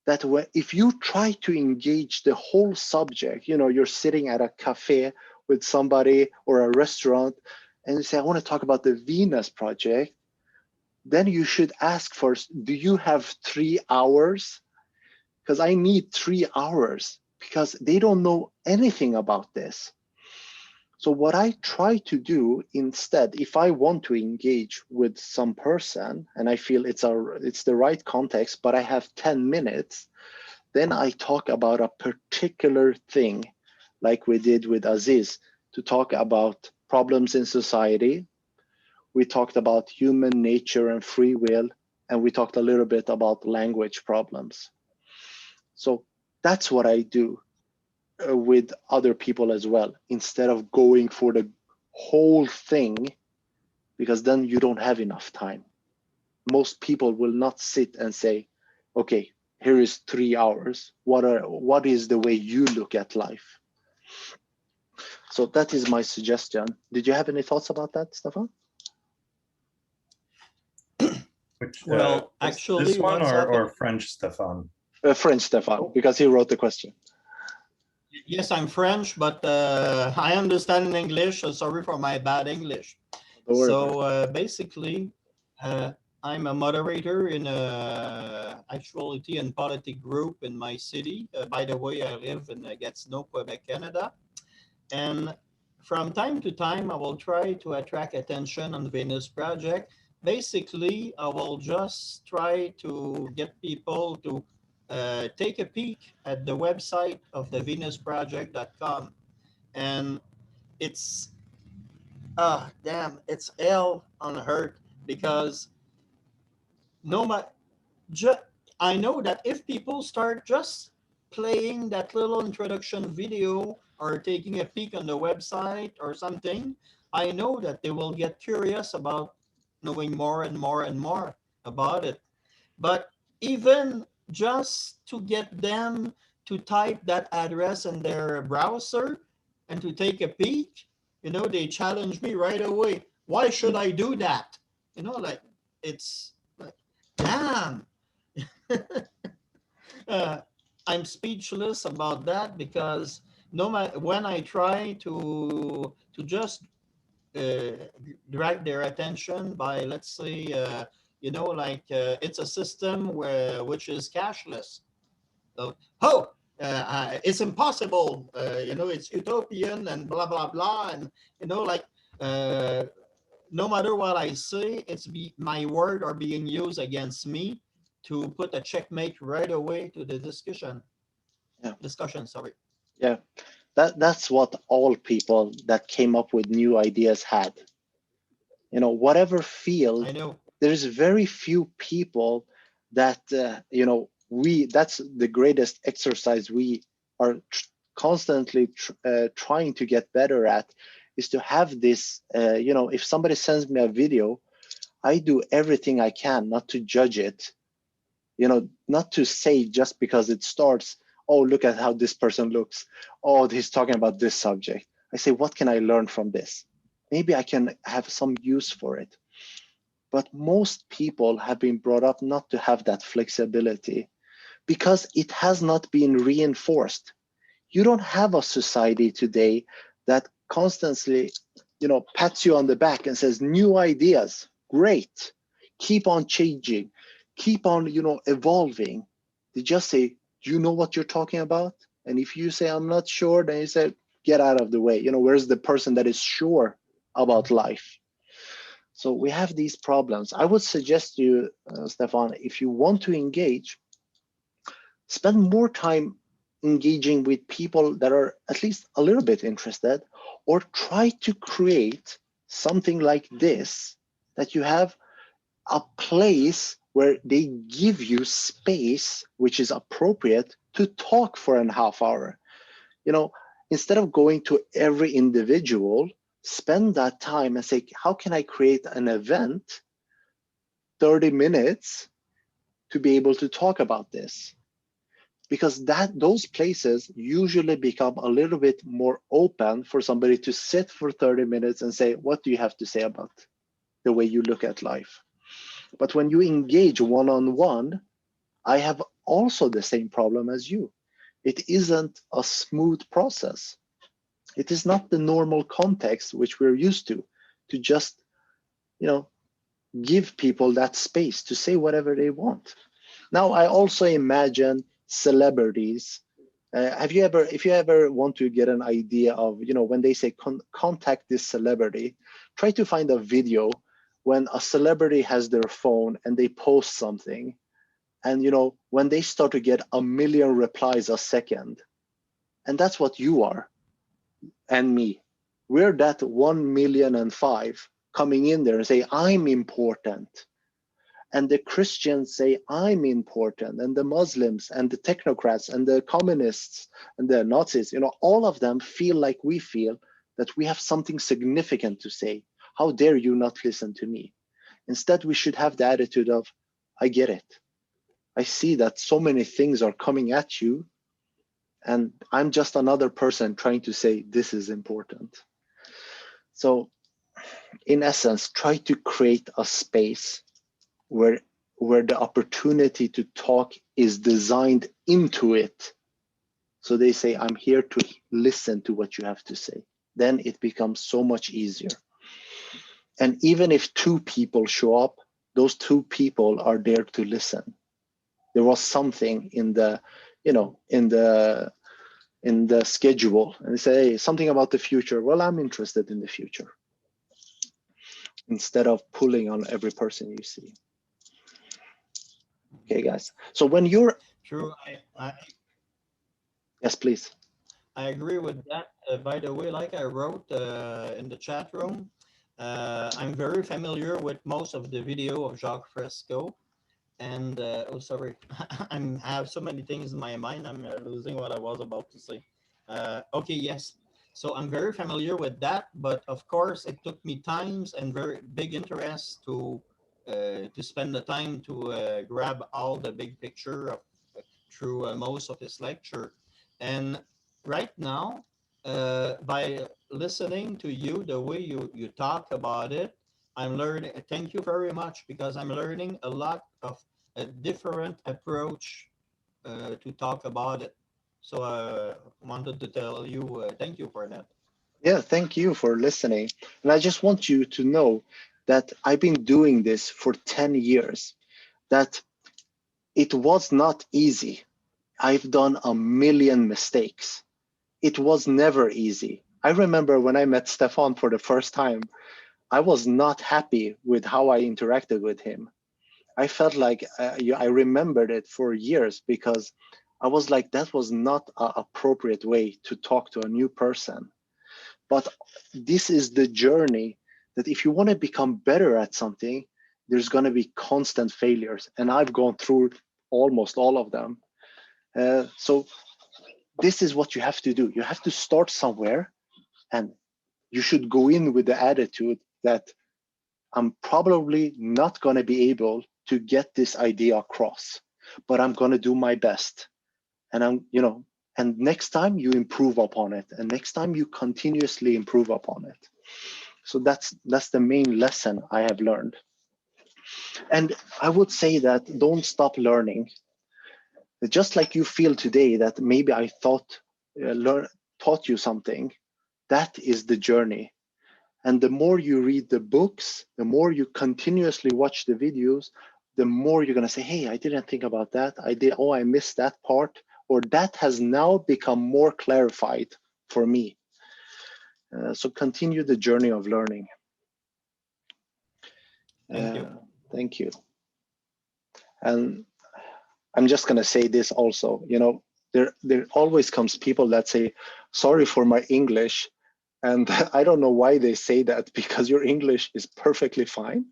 that if you try to engage the whole subject, you know, you're sitting at a cafe with somebody or a restaurant, and you say, I want to talk about the Venus project, then you should ask first, do you have 3 hours? Because I need 3 hours, because they don't know anything about this. So what I try to do instead, if I want to engage with some person and I feel it's the right context, but I have 10 minutes, then I talk about a particular thing, like we did with Aziz, to talk about problems in society. We talked about human nature and free will, and we talked a little bit about language problems. So that's what I do with other people as well, instead of going for the whole thing, because then you don't have enough time. Most people will not sit and say, okay, here is 3 hours. What is the way you look at life? So that is my suggestion. Did you have any thoughts about that, Stefan? Which, Well, this actually, one what's or happened? French, Stefan? French, Stefan, because he wrote the question. Yes, I'm French, but I understand in English. So sorry for my bad English. Don't worry about So basically, I'm a moderator in a actuality and politics group in my city. By the way, I live in Gatineau, Quebec, Canada. And from time to time, I will try to attract attention on the Venus Project. Basically, I will just try to get people to take a peek at the website of the venusproject.com. And it's, damn, it's hell on earth, because no matter, I know that if people start just playing that little introduction video or taking a peek on the website or something, I know that they will get curious about knowing more and more and more about it. But even just to get them to type that address in their browser and to take a peek, they challenge me right away. Why should I do that? Like, it's like, damn. I'm speechless about that, because no matter when I try to just drag their attention by, let's say, it's a system which is cashless. So, it's impossible. It's utopian and blah blah blah, and no matter what I say, my word are being used against me to put a checkmate right away to the discussion. Yeah. Discussion, sorry. Yeah, that's what all people that came up with new ideas had. Whatever field, I know. there's very few people that, that's the greatest exercise we are constantly trying to get better at, is to have this, if somebody sends me a video, I do everything I can not to judge it, not to say just because it starts, oh, look at how this person looks. Oh, he's talking about this subject. I say, what can I learn from this? Maybe I can have some use for it. But most people have been brought up not to have that flexibility, because it has not been reinforced. You don't have a society today that constantly, pats you on the back and says, new ideas, great, keep on changing, keep on, evolving. They just say, do you know what you're talking about? And if you say, I'm not sure, then you say, get out of the way. Where's the person that is sure about life? So we have these problems. I would suggest you, Stefan, if you want to engage, spend more time engaging with people that are at least a little bit interested, or try to create something like this, that you have a place where they give you space which is appropriate to talk for a half hour. Instead of going to every individual, spend that time and say, how can I create an event, 30 minutes, to be able to talk about this? Because those places usually become a little bit more open for somebody to sit for 30 minutes and say, what do you have to say about the way you look at life? But when you engage one-on-one, I have also the same problem as you. It isn't a smooth process. It is not the normal context which we're used to just, give people that space to say whatever they want. Now, I also imagine celebrities Have you ever, if you ever want to get an idea of, you know, when they say contact this celebrity, try to find a video when a celebrity has their phone and they post something, and you know, when they start to get 1 million replies a second, and that's what you are and me. We're that 1,000,005 coming in there and say, I'm important. And the Christians say, I'm important. And the Muslims and the technocrats and the communists and the Nazis, you know, all of them feel like we feel, that we have something significant to say. How dare you not listen to me? Instead, we should have the attitude of, I get it. I see that so many things are coming at you, and I'm just another person trying to say this is important. So in essence, try to create a space where the opportunity to talk is designed into it. So they say, I'm here to listen to what you have to say. Then it becomes so much easier. And even if 2 people show up, those 2 people are there to listen. There was something in the, you know, in the schedule, and they say, hey, something about the future. Well, I'm interested in the future, instead of pulling on every person you see. Okay, guys. So when you're True. yes, please. I agree with that. By the way, like I wrote in the chat room, I'm very familiar with most of the video of Jacque Fresco. And oh, sorry, I have so many things in my mind. I'm losing what I was about to say. Okay, yes. So I'm very familiar with that, but of course it took me times and very big interest to spend the time to grab all the big picture of, through most of this lecture. And right now, by listening to you, the way you talk about it, I'm learning. Thank you very much, because I'm learning a lot of a different approach to talk about it. So I wanted to tell you, thank you for that. Yeah, thank you for listening. And I just want you to know that I've been doing this for 10 years, that it was not easy. I've done 1 million mistakes. It was never easy. I remember when I met Stefan for the first time, I was not happy with how I interacted with him. I felt like I remembered it for years, because I was like, that was not an appropriate way to talk to a new person. But this is the journey, that if you want to become better at something, there's going to be constant failures. And I've gone through almost all of them. So this is what you have to do. You have to start somewhere, and you should go in with the attitude that I'm probably not going to be able to get this idea across, but I'm going to do my best. And and next time you improve upon it, and next time you continuously improve upon it. So that's the main lesson I have learned. And I would say that don't stop learning. Just like you feel today that maybe I taught you something, that is the journey. And the more you read the books, the more you continuously watch the videos, the more you're going to say, hey, I didn't think about that. I missed that part, or that has now become more clarified for me. So continue the journey of learning. Thank you. Thank you. And I'm just going to say this also, there always comes people that say, sorry for my English. And I don't know why they say that, because your English is perfectly fine.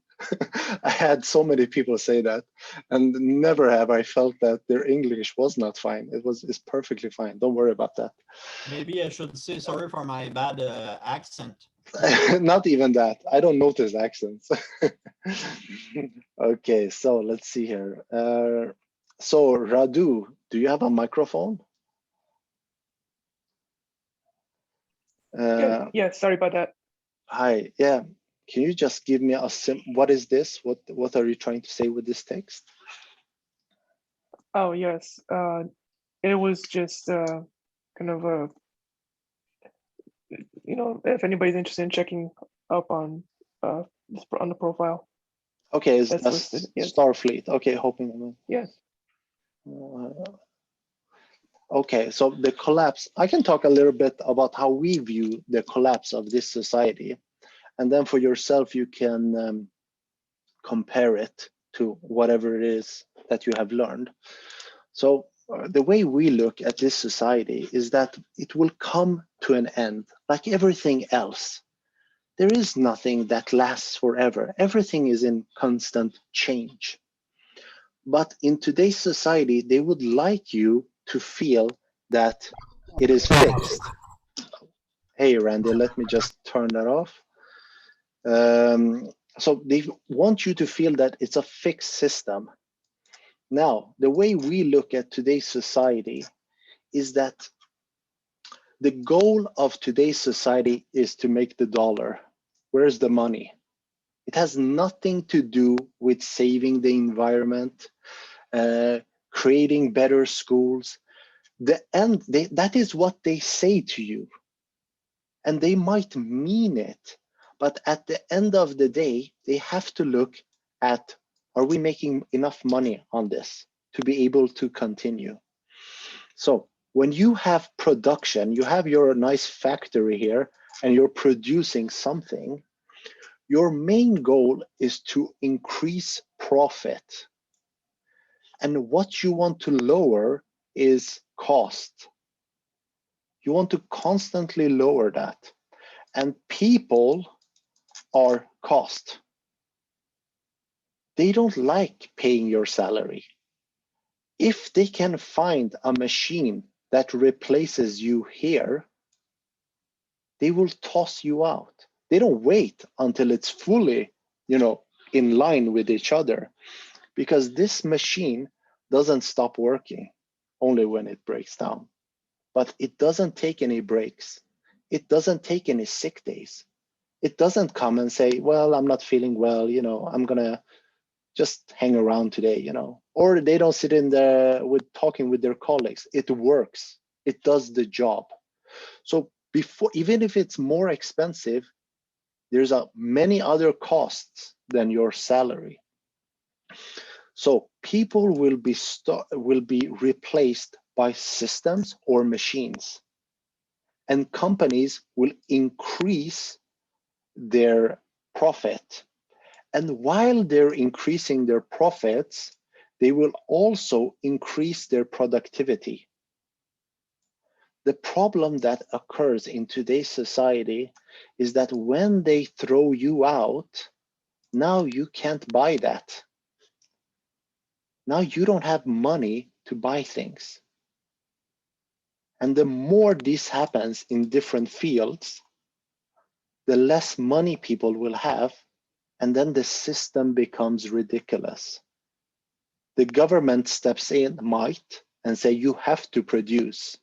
I had so many people say that, and never have I felt that their English was not fine. It's perfectly fine. Don't worry about that. Maybe I should say sorry for my bad accent. Not even that. I don't notice accents. Okay, so let's see here. So Radu, do you have a microphone? Yeah, sorry about that. Hi, yeah. Can you just give me what is this? What are you trying to say with this text? Oh, yes. It was just kind of a, if anybody's interested in checking up on the profile. Okay, that's listed. Yes. Starfleet. Okay, hoping. Yes. Okay, so the collapse, I can talk a little bit about how we view the collapse of this society. And then for yourself, you can compare it to whatever it is that you have learned. So the way we look at this society is that it will come to an end, like everything else. There is nothing that lasts forever. Everything is in constant change. But in today's society, they would like you to feel that it is fixed. Hey, Randy, let me just turn that off. So they want you to feel that it's a fixed system. Now, the way we look at today's society is that the goal of today's society is to make the dollar. Where's the money? It has nothing to do with saving the environment, creating better schools. That is what they say to you. And they might mean it, but at the end of the day, they have to look at, are we making enough money on this to be able to continue? So when you have production, you have your nice factory here and you're producing something, your main goal is to increase profit. And what you want to lower is cost. You want to constantly lower that. And people are cost. They don't like paying your salary. If they can find a machine that replaces you here, they will toss you out. They don't wait until it's fully, in line with each other, because this machine doesn't stop working only when it breaks down. But it doesn't take any breaks. It doesn't take any sick days. It doesn't come and say, well, I'm not feeling well, I'm gonna just hang around today, or they don't sit in there talking with their colleagues. It works. It does the job. So before, even if it's more expensive, there's many other costs than your salary. So people will be replaced by systems or machines, and companies will increase their profit. And while they're increasing their profits, they will also increase their productivity. The problem that occurs in today's society is that when they throw you out, now you can't buy that. Now you don't have money to buy things. And the more this happens in different fields, the less money people will have, and then the system becomes ridiculous. The government steps in, might, and say you have to produce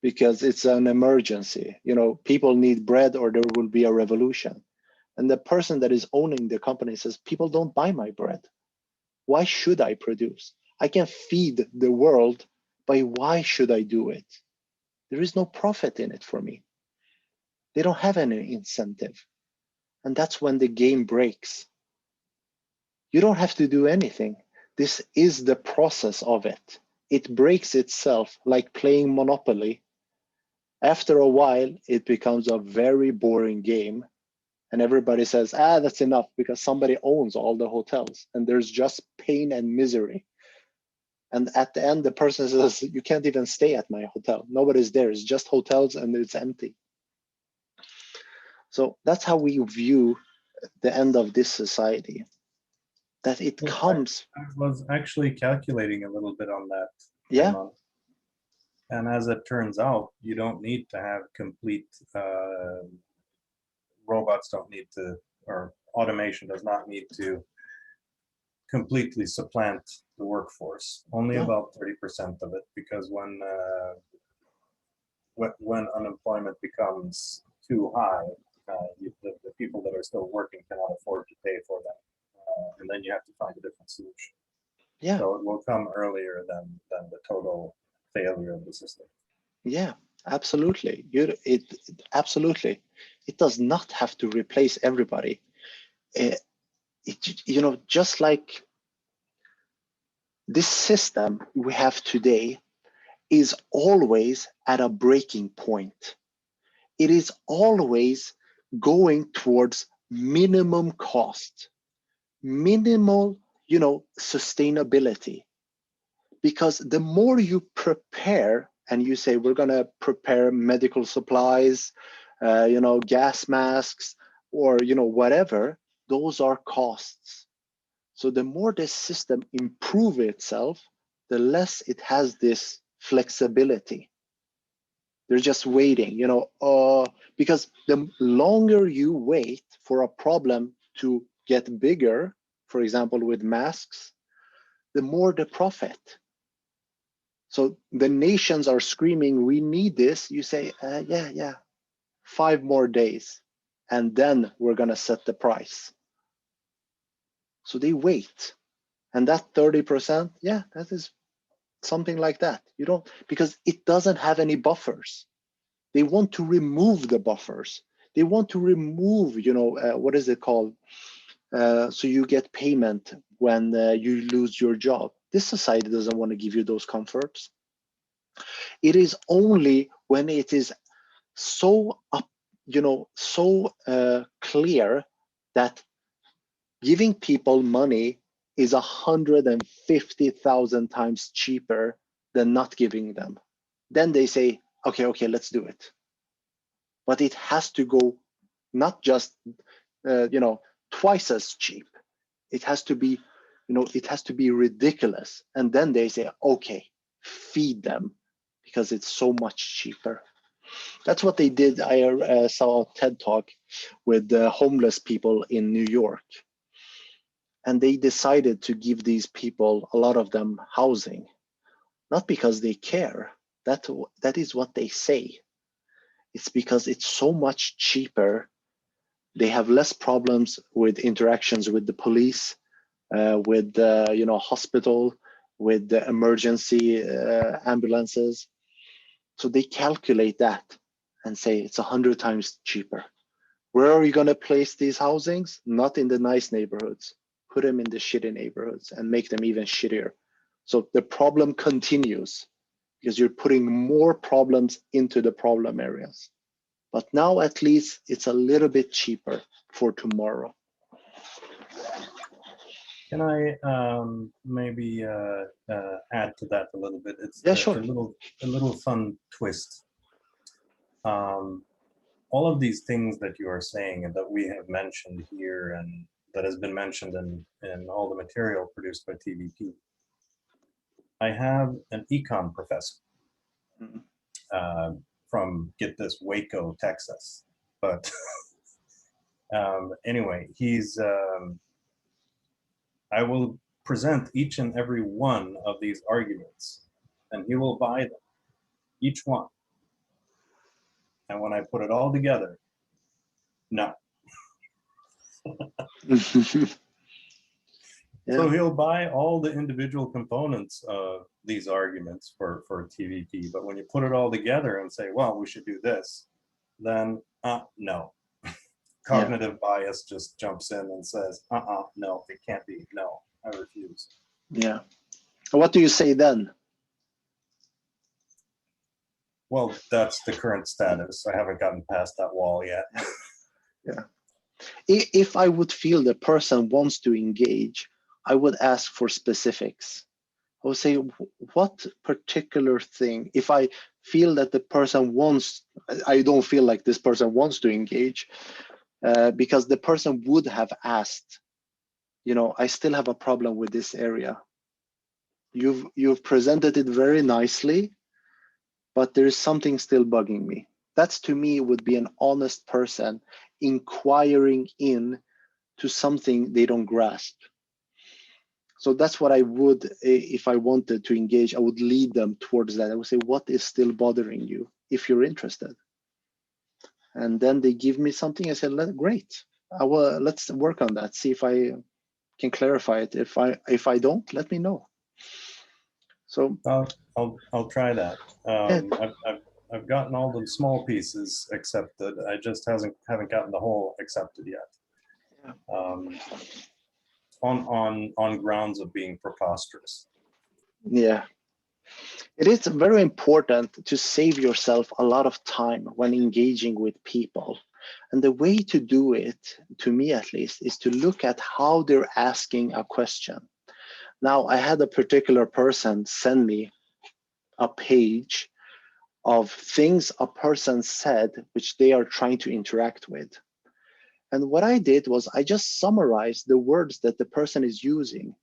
because it's an emergency. People need bread or there will be a revolution. And the person that is owning the company says, people don't buy my bread. Why should I produce? I can feed the world, but why should I do it? There is no profit in it for me. They don't have any incentive. And that's when the game breaks. You don't have to do anything. This is the process of it. It breaks itself like playing Monopoly. After a while, it becomes a very boring game. And everybody says, that's enough, because somebody owns all the hotels and there's just pain and misery. And at the end, the person says, you can't even stay at my hotel. Nobody's there. It's just hotels and it's empty. So that's how we view the end of this society. That it comes. I was actually calculating a little bit on that. Yeah. And as it turns out, you don't need to have complete, robots don't need to, or automation does not need to completely supplant the workforce. Only about 30% of it, because when unemployment becomes too high, the people that are still working cannot afford to pay for that. And then you have to find a different solution. Yeah. So it will come earlier than the total failure of the system. Yeah, absolutely. Absolutely. It does not have to replace everybody. Just like this system we have today, is always at a breaking point. It is always going towards minimum cost, minimal, sustainability. Because the more you prepare and you say, we're going to prepare medical supplies, gas masks, or, whatever, those are costs. So the more this system improves itself, the less it has this flexibility. They're just waiting, because the longer you wait for a problem to get bigger, for example, with masks, the more the profit. So the nations are screaming, we need this. You say, yeah, 5 more days, and then we're going to set the price. So they wait. And that 30%, yeah, that is something like that. You don't, because it doesn't have any buffers. They want to remove the buffers. They want to remove, what is it called? So you get payment when you lose your job. This society doesn't want to give you those comforts. It is only when it is so clear that giving people money is 150,000 times cheaper than not giving them. Then they say, okay, let's do it. But it has to go not just twice as cheap. It has to be, it has to be ridiculous. And then they say, okay, feed them because it's so much cheaper. That's what they did. I saw a TED Talk with homeless people in New York. And they decided to give these people, a lot of them, housing, not because they care. That is what they say. It's because it's so much cheaper. They have less problems with interactions with the police, with the hospital, with the emergency ambulances. So they calculate that and say it's 100 times cheaper. Where are you going to place these housings? Not in the nice neighborhoods. Put them in the shitty neighborhoods and make them even shittier. So the problem continues because you're putting more problems into the problem areas. But now at least it's a little bit cheaper for tomorrow. Can I maybe add to that a little bit? It's sure. a little fun twist. All of these things that you are saying and that we have mentioned here and that has been mentioned in all the material produced by TVP. I have an econ professor from, get this, Waco, Texas. But anyway, he's, I will present each and every one of these arguments and he will buy them, each one. And when I put it all together, no. Yeah. So he'll buy all the individual components of these arguments for TVP, but when you put it all together and say, well, we should do this, then no. Cognitive bias just jumps in and says, no, it can't be, no, I refuse. Yeah. What do you say then? Well, that's the current status. I haven't gotten past that wall yet. Yeah. If I would feel the person wants to engage, I would ask for specifics. I would say, what particular thing, if I feel that the person wants, I don't feel like this person wants to engage, because the person would have asked, I still have a problem with this area. You've presented it very nicely, but there's something still bugging me. That's, to me, would be an honest person inquiring in to something they don't grasp. So that's what I would, if I wanted to engage, I would lead them towards that. I would say, what is still bothering you if you're interested? And then they give me something. I said, great. Let's work on that. See if I can clarify it. If I don't, let me know. So I'll try that. I've gotten all the small pieces accepted. I just haven't gotten the whole accepted yet. On grounds of being preposterous. Yeah. It is very important to save yourself a lot of time when engaging with people. And the way to do it, to me at least, is to look at how they're asking a question. Now, I had a particular person send me a page of things a person said which they are trying to interact with. And what I did was I just summarized the words that the person is using.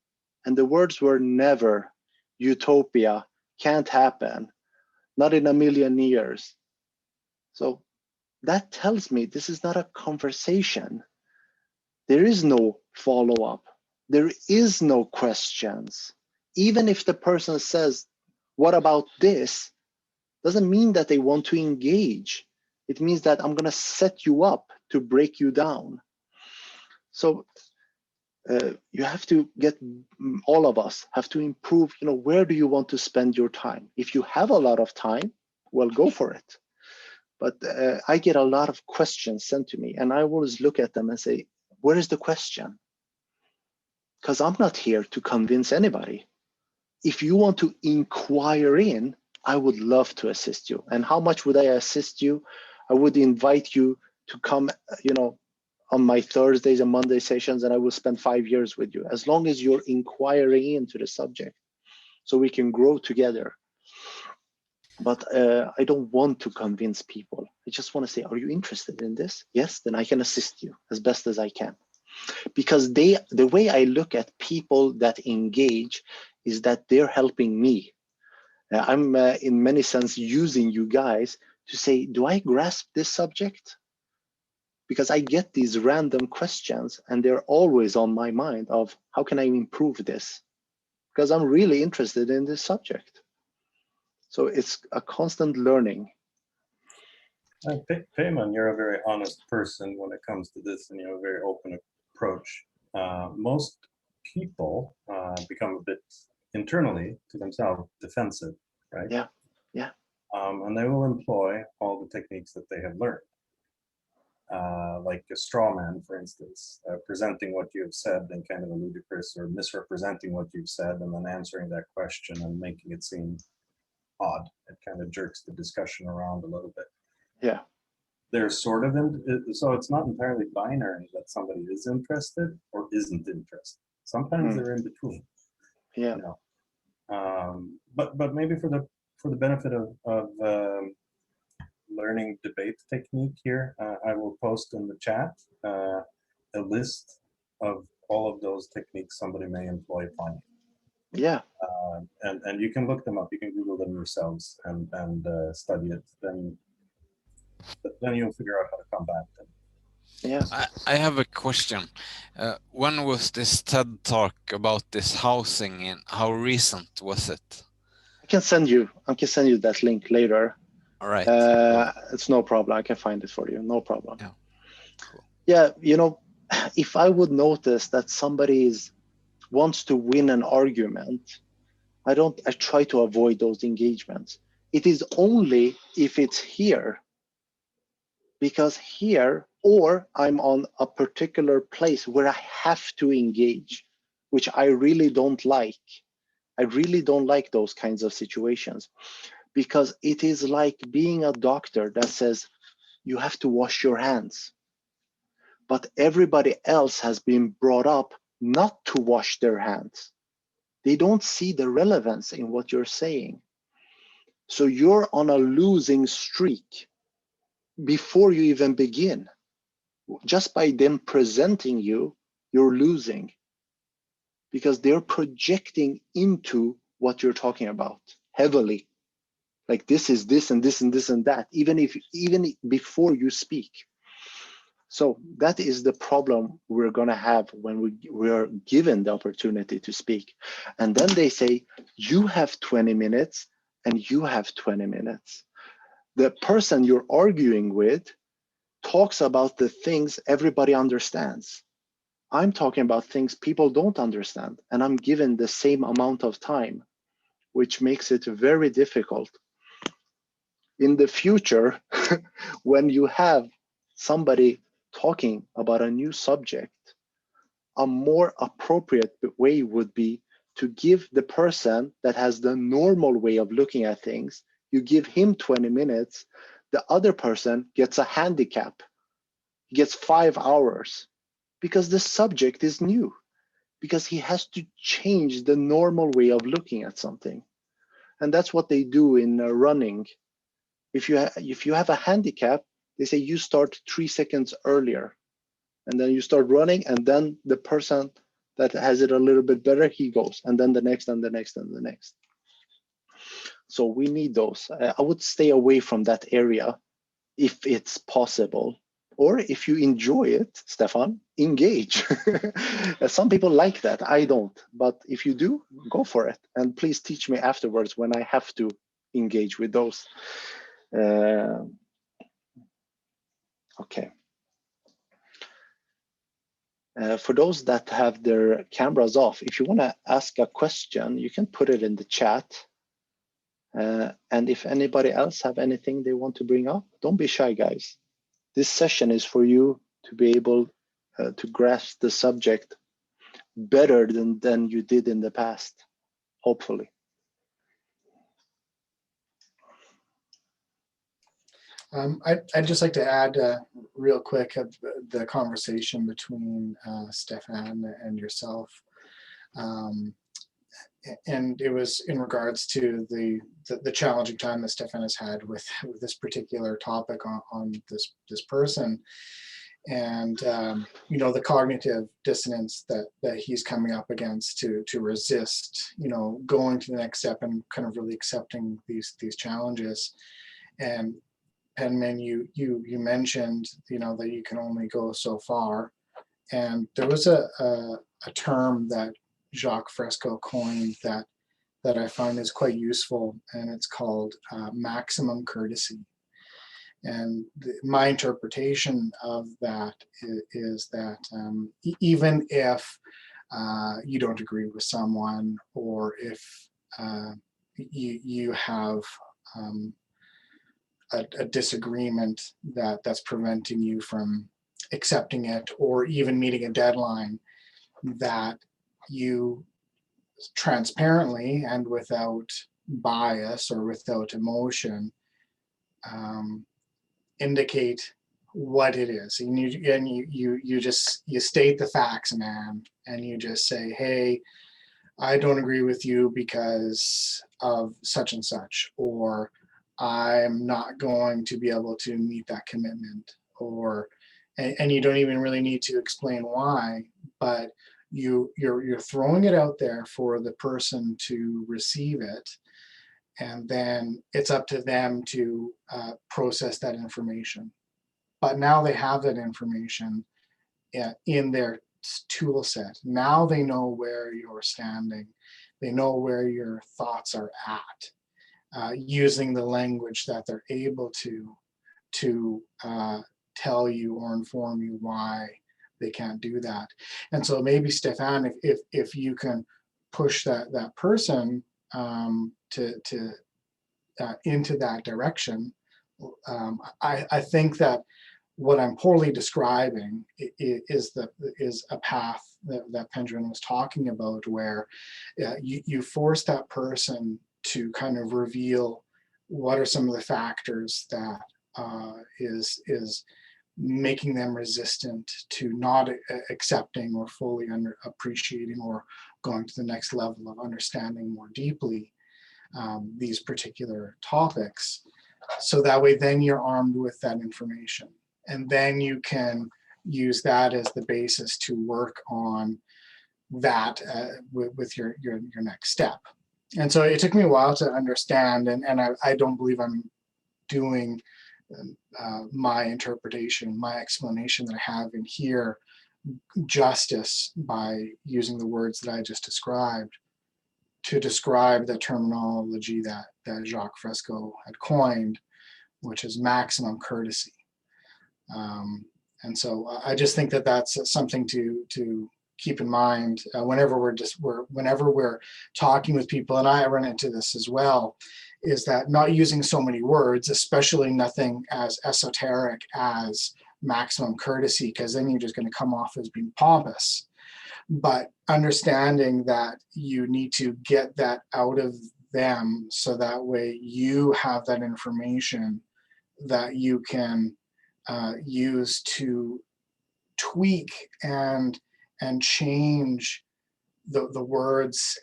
And the words were never, utopia, can't happen, not in a million years. So that tells me this is not a conversation. There is no follow-up. There is no questions. Even if the person says, what about this? Doesn't mean that they want to engage. It means that I'm gonna set you up to break you down. So you have to get, all of us have to improve, where do you want to spend your time? If you have a lot of time, well, go for it. But I get a lot of questions sent to me, and I always look at them and say, where is the question? Because I'm not here to convince anybody. If you want to inquire in, I would love to assist you. And how much would I assist you? I would invite you to come, on my Thursdays and Monday sessions, and I will spend 5 years with you, as long as you're inquiring into the subject, so we can grow together. But I don't want to convince people. I just want to say, are you interested in this? Yes, then I can assist you as best as I can. Because the way I look at people that engage is that they're helping me. I'm in many sense using you guys to say, do I grasp this subject? Because I get these random questions and they're always on my mind of how can I improve this? Because I'm really interested in this subject. So it's a constant learning. Payman, you're a very honest person when it comes to this, and you have a very open approach. Most people become a bit internally to themselves defensive, right? Yeah, yeah. And they will employ all the techniques that they have learned. Like a straw man, for instance, presenting what you have said in kind of a ludicrous or misrepresenting what you've said and then answering that question and making it seem odd. It kind of jerks the discussion around a little bit. Yeah. There's sort of, so it's not entirely binary that somebody is interested or isn't interested. Sometimes they're in between. Yeah. But maybe for the benefit of learning debate technique here, I will post in the chat a list of all of those techniques somebody may employ upon you. Yeah. And you can look them up. You can Google them yourselves and study it. Then you'll figure out how to combat them. Yeah. I have a question. When was this TED talk about this housing, and how recent was it? I can send you that link later. All right. It's no problem. I can find it for you. No problem. Yeah. Cool. Yeah, if I would notice that somebody wants to win an argument, I try to avoid those engagements. It is only if it's here, because here, or I'm on a particular place where I have to engage, which I really don't like. I really don't like those kinds of situations, because it is like being a doctor that says you have to wash your hands, but everybody else has been brought up not to wash their hands. They don't see the relevance in what you're saying. So you're on a losing streak before you even begin. Just by them presenting you, you're losing, because they're projecting into what you're talking about heavily. Like this is this and this and this and that, even before you speak. So that is the problem we're going to have when we are given the opportunity to speak. And then they say, you have 20 minutes and you have 20 minutes. The person you're arguing with talks about the things everybody understands. I'm talking about things people don't understand, and I'm given the same amount of time, which makes it very difficult. In the future, when you have somebody talking about a new subject, a more appropriate way would be to give the person that has the normal way of looking at things, you give him 20 minutes, the other person gets a handicap. He gets 5 hours because the subject is new, because he has to change the normal way of looking at something. And that's what they do in running. If you have a handicap, they say you start 3 seconds earlier, and then you start running, and then the person that has it a little bit better, he goes, and then the next, and the next, and the next. So we need those. I would stay away from that area if it's possible. Or if you enjoy it, Stefan, engage. Some people like that. I don't. But if you do, go for it. And please teach me afterwards when I have to engage with those. Okay. For those that have their cameras off, if you want to ask a question, you can put it in the chat. And if anybody else have anything they want to bring up, don't be shy, guys. This session is for you to be able to grasp the subject better than you did in the past, hopefully. I'd just like to add real quick the conversation between Stefan and yourself. And it was in regards to the challenging time that Stefan has had with this particular topic on this person, and you know, the cognitive dissonance that he's coming up against to resist, you know, going to the next step and kind of really accepting these challenges. And Penman, you mentioned, you know, that you can only go so far, and there was a term that Jacque Fresco coined that I find is quite useful, and it's called maximum courtesy. And my interpretation of that is that even if you don't agree with someone, or if you have a disagreement that's preventing you from accepting it, or even meeting a deadline, that you transparently and without bias or without emotion indicate what it is, and you state the facts, man, and you just say, hey, I don't agree with you because of such and such, or I'm not going to be able to meet that commitment, or and you don't even really need to explain why, but you're throwing it out there for the person to receive it, and then it's up to them to process that information. But now they have that information in their tool set. Now they know where you're standing. They know where your thoughts are at, using the language that they're able to tell you or inform you why they can't do that. And so maybe, Stefan, if you can push that person to into that direction, I think that what I'm poorly describing is a path that Pendrin was talking about, where you force that person to kind of reveal what are some of the factors that is making them resistant to not accepting or fully appreciating or going to the next level of understanding more deeply these particular topics. So that way then you're armed with that information, and then you can use that as the basis to work on that with your next step. And so it took me a while to understand, and I don't believe I'm doing my interpretation, my explanation that I have in here justice by using the words that I just described to describe the terminology that Jacque Fresco had coined, which is maximum courtesy. And so I just think that that's something to keep in mind whenever we're talking with people, and I run into this as well, is that not using so many words, especially nothing as esoteric as maximum courtesy, because then you're just going to come off as being pompous. but understanding that you need to get that out of them so that way you have that information that you can use to tweak and change the words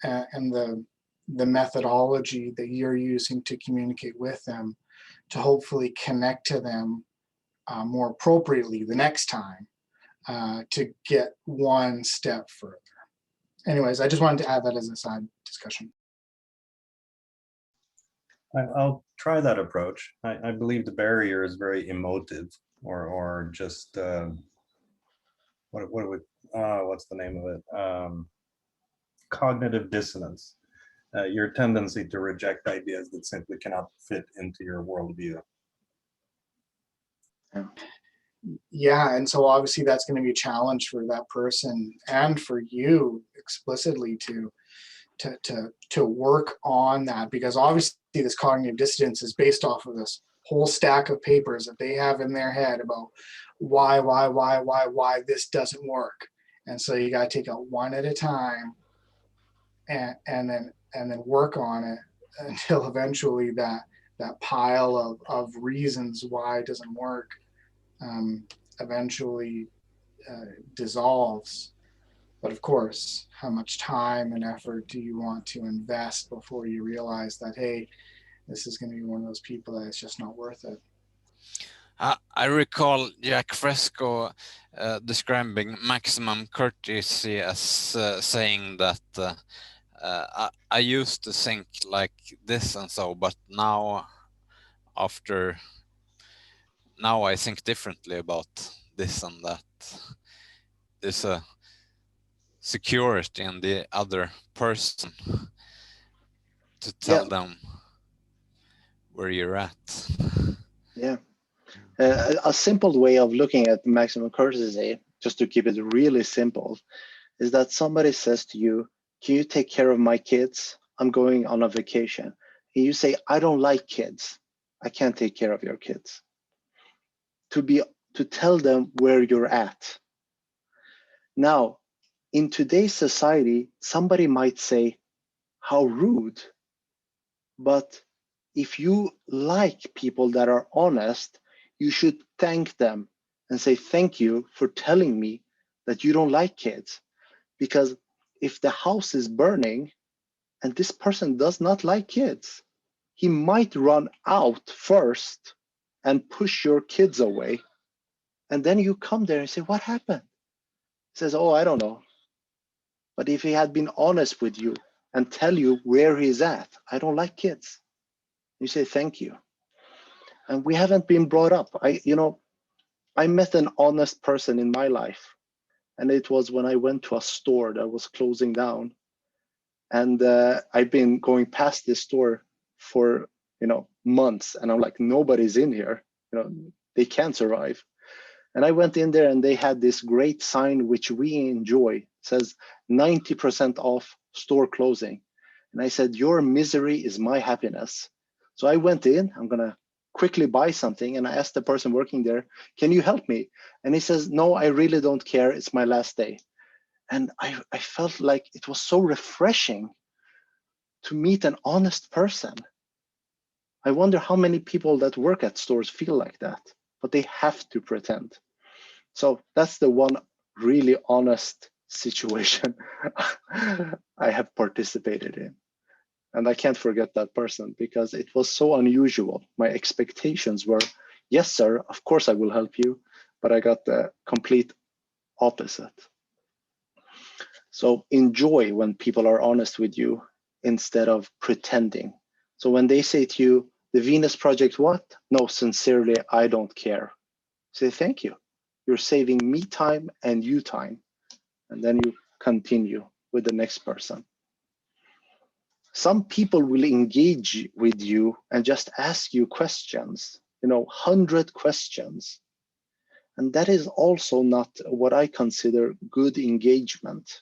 and the methodology that you're using to communicate with them to hopefully connect to them more appropriately the next time to get one step further. Anyways, I just wanted to add that as a side discussion. I'll try that approach. I believe the barrier is very emotive, or just what's the name of it? Cognitive dissonance. Your tendency to reject ideas that simply cannot fit into your worldview. Yeah, and so obviously that's going to be a challenge for that person and for you explicitly to work on that, because obviously this cognitive dissonance is based off of this whole stack of papers that they have in their head about why this doesn't work. And so you got to take it one at a time and then work on it until eventually that pile of reasons why it doesn't work eventually dissolves. But of course, how much time and effort do you want to invest before you realize that, hey, this is going to be one of those people that it's just not worth it? I recall Jacque Fresco describing maximum courtesy as saying that I used to think like this and so, but now I think differently about this and that. There's a security in the other person to tell them where you're at. Yeah. A simple way of looking at maximum courtesy, just to keep it really simple, is that somebody says to you, can you take care of my kids? I'm going on a vacation. And you say, I don't like kids. I can't take care of your kids. To tell them where you're at. Now, in today's society, somebody might say, how rude. But if you like people that are honest, you should thank them and say, thank you for telling me that you don't like kids. Because if the house is burning and this person does not like kids, he might run out first and push your kids away. And then you come there and say, what happened? He says, oh, I don't know. But if he had been honest with you and tell you where he's at, I don't like kids. You say, thank you. And we haven't been brought up. I met an honest person in my life. And it was when I went to a store that was closing down. And I've been going past this store for, months. And I'm like, nobody's in here. They can't survive. And I went in there and they had this great sign, which we enjoy. It says 90% off, store closing. And I said, your misery is my happiness. So I went in, I'm going to quickly buy something. And I asked the person working there, can you help me? And he says, no, I really don't care. It's my last day. And I felt like it was so refreshing to meet an honest person. I wonder how many people that work at stores feel like that, but they have to pretend. So that's the one really honest situation I have participated in. And I can't forget that person because it was so unusual. My expectations were, yes, sir, of course I will help you, but I got the complete opposite. So enjoy when people are honest with you instead of pretending. So when they say to you, the Venus Project what? No, sincerely, I don't care. Say thank you. You're saving me time and you time. And then you continue with the next person. Some people will engage with you and just ask you questions, 100 questions. And that is also not what I consider good engagement.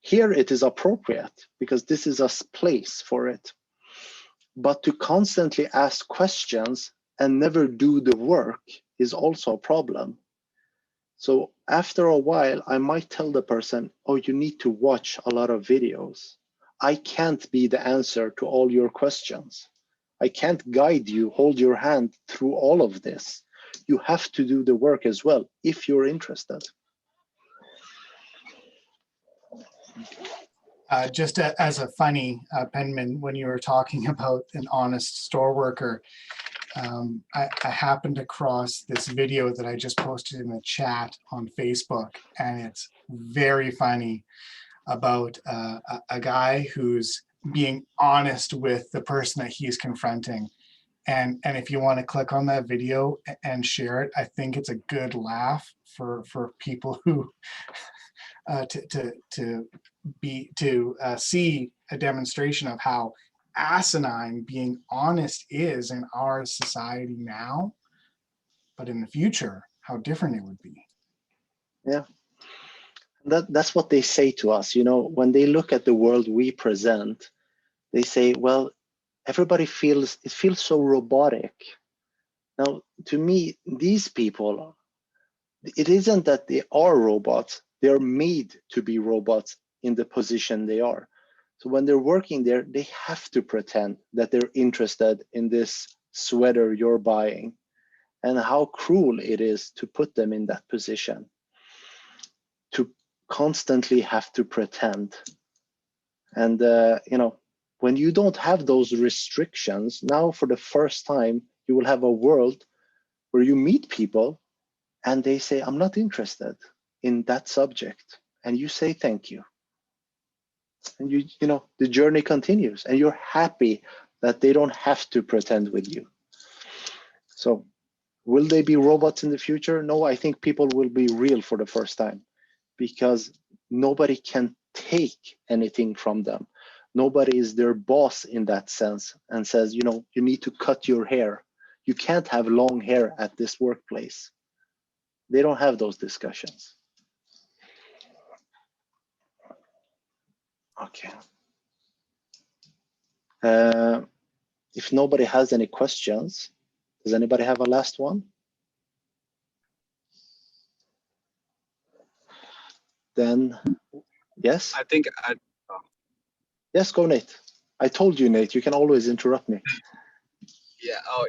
Here it is appropriate because this is a place for it. But to constantly ask questions and never do the work is also a problem. So after a while, I might tell the person, oh, you need to watch a lot of videos. I can't be the answer to all your questions. I can't guide you, hold your hand through all of this. You have to do the work as well if you're interested. Just as a funny, Penman, when you were talking about an honest store worker, I happened across this video that I just posted in the chat on Facebook, and it's very funny about a guy who's being honest with the person that he's confronting. And if you want to click on that video and share it, I think it's a good laugh for people who to see a demonstration of how asinine being honest is in our society now, but in the future, how different it would be. Yeah, that's what they say to us. You know, when they look at the world we present, they say, well, everybody feels, it feels so robotic. Now, to me, these people, it isn't that they are robots, they're made to be robots in the position they are. So when they're working there, they have to pretend that they're interested in this sweater you're buying, and how cruel it is to put them in that position, to constantly have to pretend. And you know, when you don't have those restrictions, now for the first time, you will have a world where you meet people and they say, I'm not interested in that subject. And you say, thank you. And you know, the journey continues and you're happy that they don't have to pretend with you. So will they be robots in the future? No, I think people will be real for the first time, because nobody can take anything from them. Nobody is their boss in that sense and says, you know, you need to cut your hair. You can't have long hair at this workplace. They don't have those discussions. Okay. If nobody has any questions, does anybody have a last one? Then, yes? I think Yes, go, Nate. I told you, Nate, you can always interrupt me. yeah. Oh,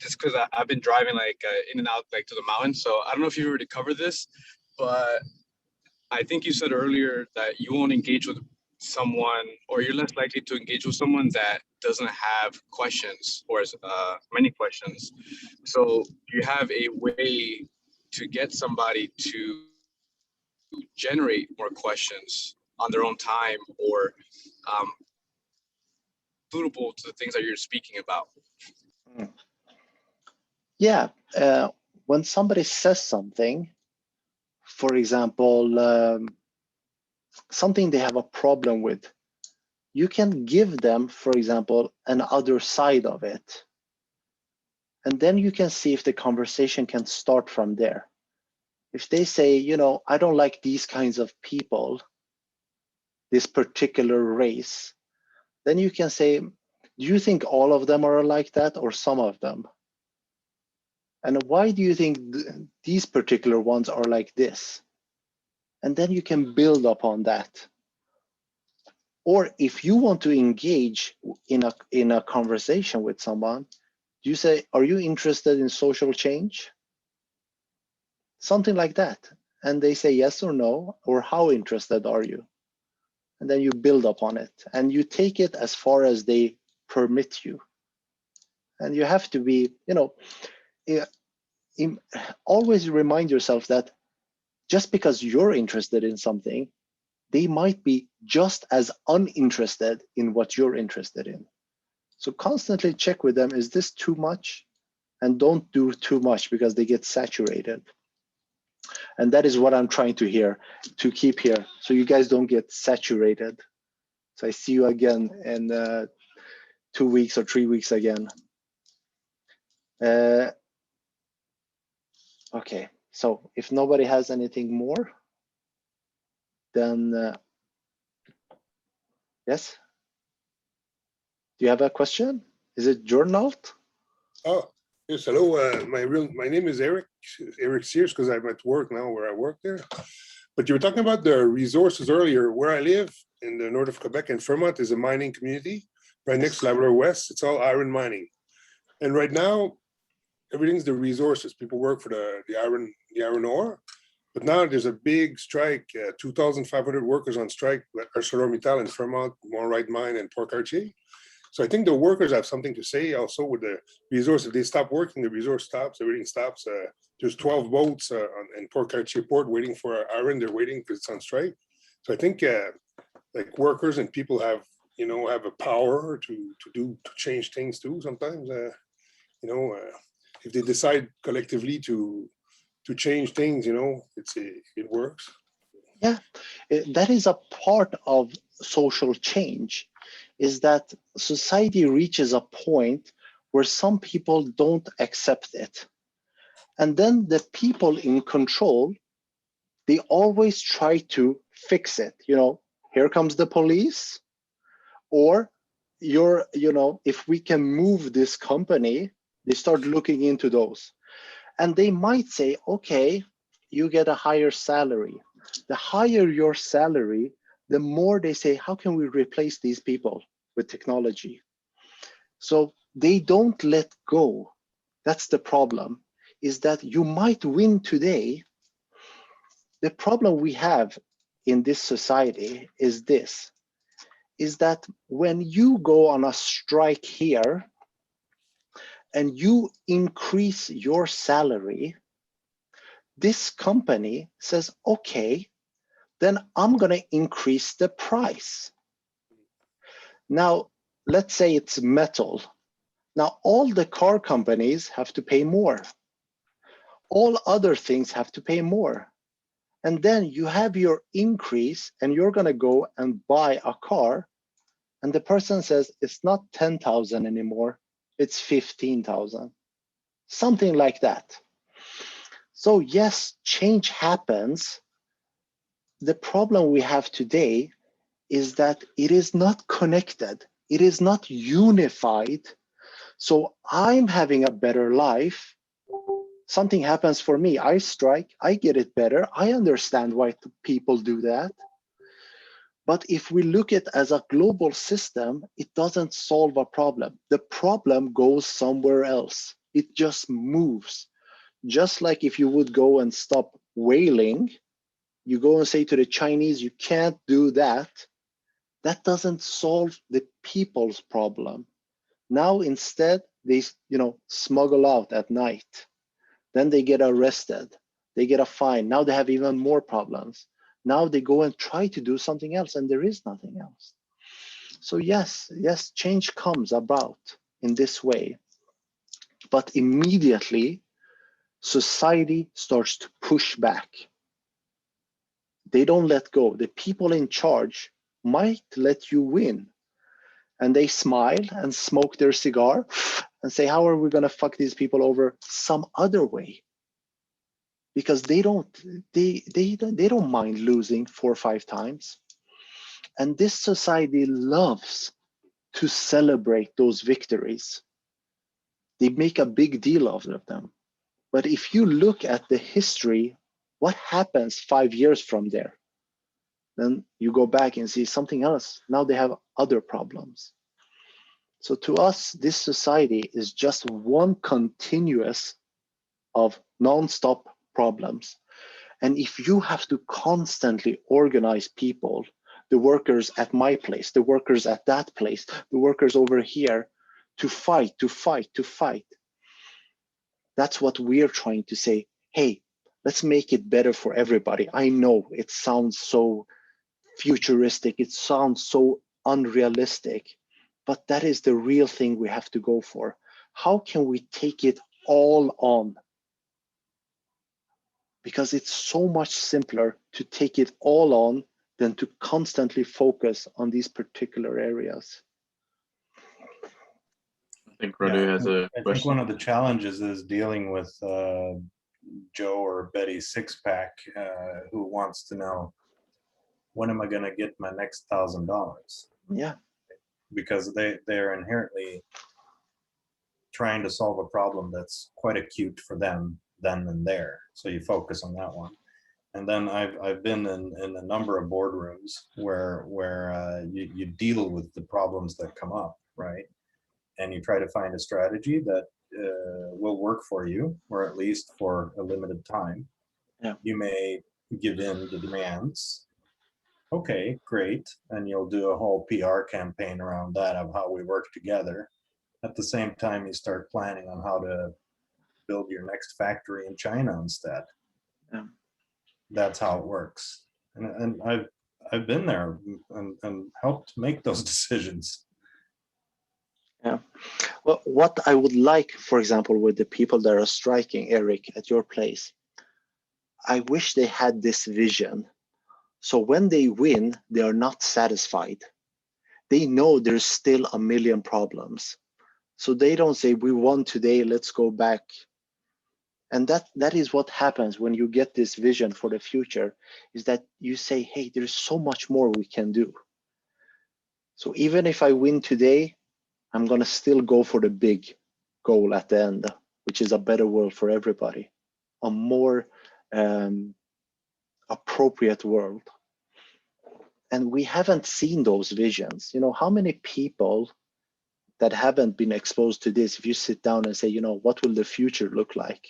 just because I've been driving like in and out like to the mountains, so I don't know if you already covered this, but I think you said earlier that you won't engage with someone, or you're less likely to engage with someone that doesn't have questions or as many questions. So do you have a way to get somebody to generate more questions on their own time, or suitable to the things that you're speaking about? Yeah, when somebody says something, for example, something they have a problem with, you can give them, for example, an other side of it. And then you can see if the conversation can start from there. If they say, you know, I don't like these kinds of people, this particular race, then you can say, do you think all of them are like that or some of them? And why do you think these particular ones are like this? And then you can build upon that. Or if you want to engage in a conversation with someone, you say, are you interested in social change? Something like that. And they say yes or no, or how interested are you? And then you build upon it and you take it as far as they permit you. And you have to be, you know, always remind yourself that just because you're interested in something, they might be just as uninterested in what you're interested in. So constantly check with them, is this too much? And don't do too much because they get saturated. And that is what I'm trying to keep here, so you guys don't get saturated. So I see you again in 2 weeks or 3 weeks again. Okay, so if nobody has anything more, then yes? Do you have a question? Is it journaled? Oh, Yes, hello. My name is Eric Sears, because I'm at work now where I work there. But you were talking about the resources earlier. Where I live in the north of Quebec, and Fremont is a mining community right next to Labrador West. It's all iron mining, and right now everything's the resources. People work for the iron ore. But now there's a big strike. 2,500 workers on strike at ArcelorMittal in Fremont, Montrite Mine, and Port Cartier. So I think the workers have something to say also with the resource. If they stop working, the resource stops, everything stops. There's 12 boats in Port Cartier port waiting for iron. They're waiting because it's on strike. So I think like workers and people have a power to change things too. Sometimes, if they decide collectively to change things, it works. Yeah, that is a part of social change, is that society reaches a point where some people don't accept it. And then the people in control, they always try to fix it. Here comes the police, or if we can move this company, they start looking into those. And they might say, okay, you get a higher salary. The higher your salary, the more they say, how can we replace these people with technology? So they don't let go. That's the problem, is that you might win today. The problem we have in this society is this, is that when you go on a strike here and you increase your salary, this company says, okay, then I'm going to increase the price. Now, let's say it's metal. Now, all the car companies have to pay more. All other things have to pay more. And then you have your increase and you're going to go and buy a car. And the person says, it's not 10,000 anymore, it's 15,000. Something like that. So yes, change happens. The problem we have today is that it is not connected. It is not unified. So I'm having a better life. Something happens for me. I strike, I get it better. I understand why people do that. But if we look at it as a global system, it doesn't solve a problem. The problem goes somewhere else. It just moves. Just like if you would go and stop whaling, you go and say to the Chinese, you can't do that. That doesn't solve the people's problem. Now instead, they smuggle out at night. Then they get arrested. They get a fine. Now they have even more problems. Now they go and try to do something else, and there is nothing else. So yes, change comes about in this way. But immediately, society starts to push back. They don't let go. The people in charge might let you win. And they smile and smoke their cigar and say, how are we going to fuck these people over some other way? Because they don't mind losing 4 or 5 times. And this society loves to celebrate those victories. They make a big deal of them. But if you look at the history, what happens 5 years from there? Then you go back and see something else. Now they have other problems. So to us, this society is just one continuous of non-stop problems. And if you have to constantly organize people, the workers at my place, the workers at that place, the workers over here, to fight, that's what we're trying to say. Hey, let's make it better for everybody. I know it sounds so futuristic, it sounds so unrealistic, but that is the real thing we have to go for. How can we take it all on? Because it's so much simpler to take it all on than to constantly focus on these particular areas. I think Radu has a I question. think one of the challenges is dealing with Joe or Betty Sixpack, who wants to know, when am I going to get my next $1,000? Yeah. Because they're inherently trying to solve a problem that's quite acute for them then and there. So you focus on that one. And then I've been in a number of boardrooms where you deal with the problems that come up, right? And you try to find a strategy that will work for you, or at least for a limited time. Yeah. You may give in the demands. Okay, great. And you'll do a whole PR campaign around that of how we work together. At the same time, you start planning on how to build your next factory in China instead. Yeah. That's how it works. And I've been there and helped make those decisions. Yeah. Well, what I would like, for example, with the people that are striking, Eric, at your place, I wish they had this vision. So when they win, they are not satisfied. They know there's still a million problems. So they don't say, we won today, let's go back. And that is what happens when you get this vision for the future, is that you say, hey, there's so much more we can do. So even if I win today, I'm going to still go for the big goal at the end, which is a better world for everybody, a more appropriate world. And we haven't seen those visions. You know, how many people that haven't been exposed to this, if you sit down and say, you know, what will the future look like?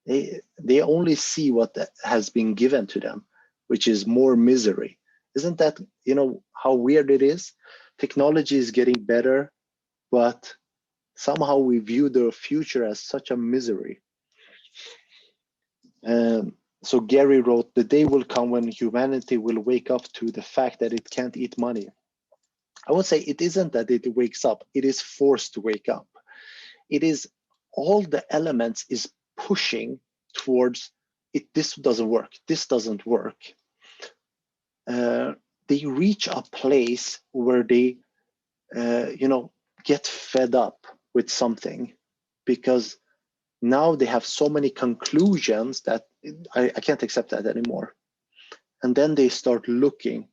They only see what has been given to them, which is more misery. Isn't that, you know, how weird it is? Technology is getting better, but somehow we view the future as such a misery. So Gary wrote, the day will come when humanity will wake up to the fact that it can't eat money. I would say it isn't that it wakes up, it is forced to wake up. It is all the elements is pushing towards it. This doesn't work, this doesn't work. They reach a place where they, you know, get fed up with something, because now they have so many conclusions that I can't accept that anymore. And then they start looking.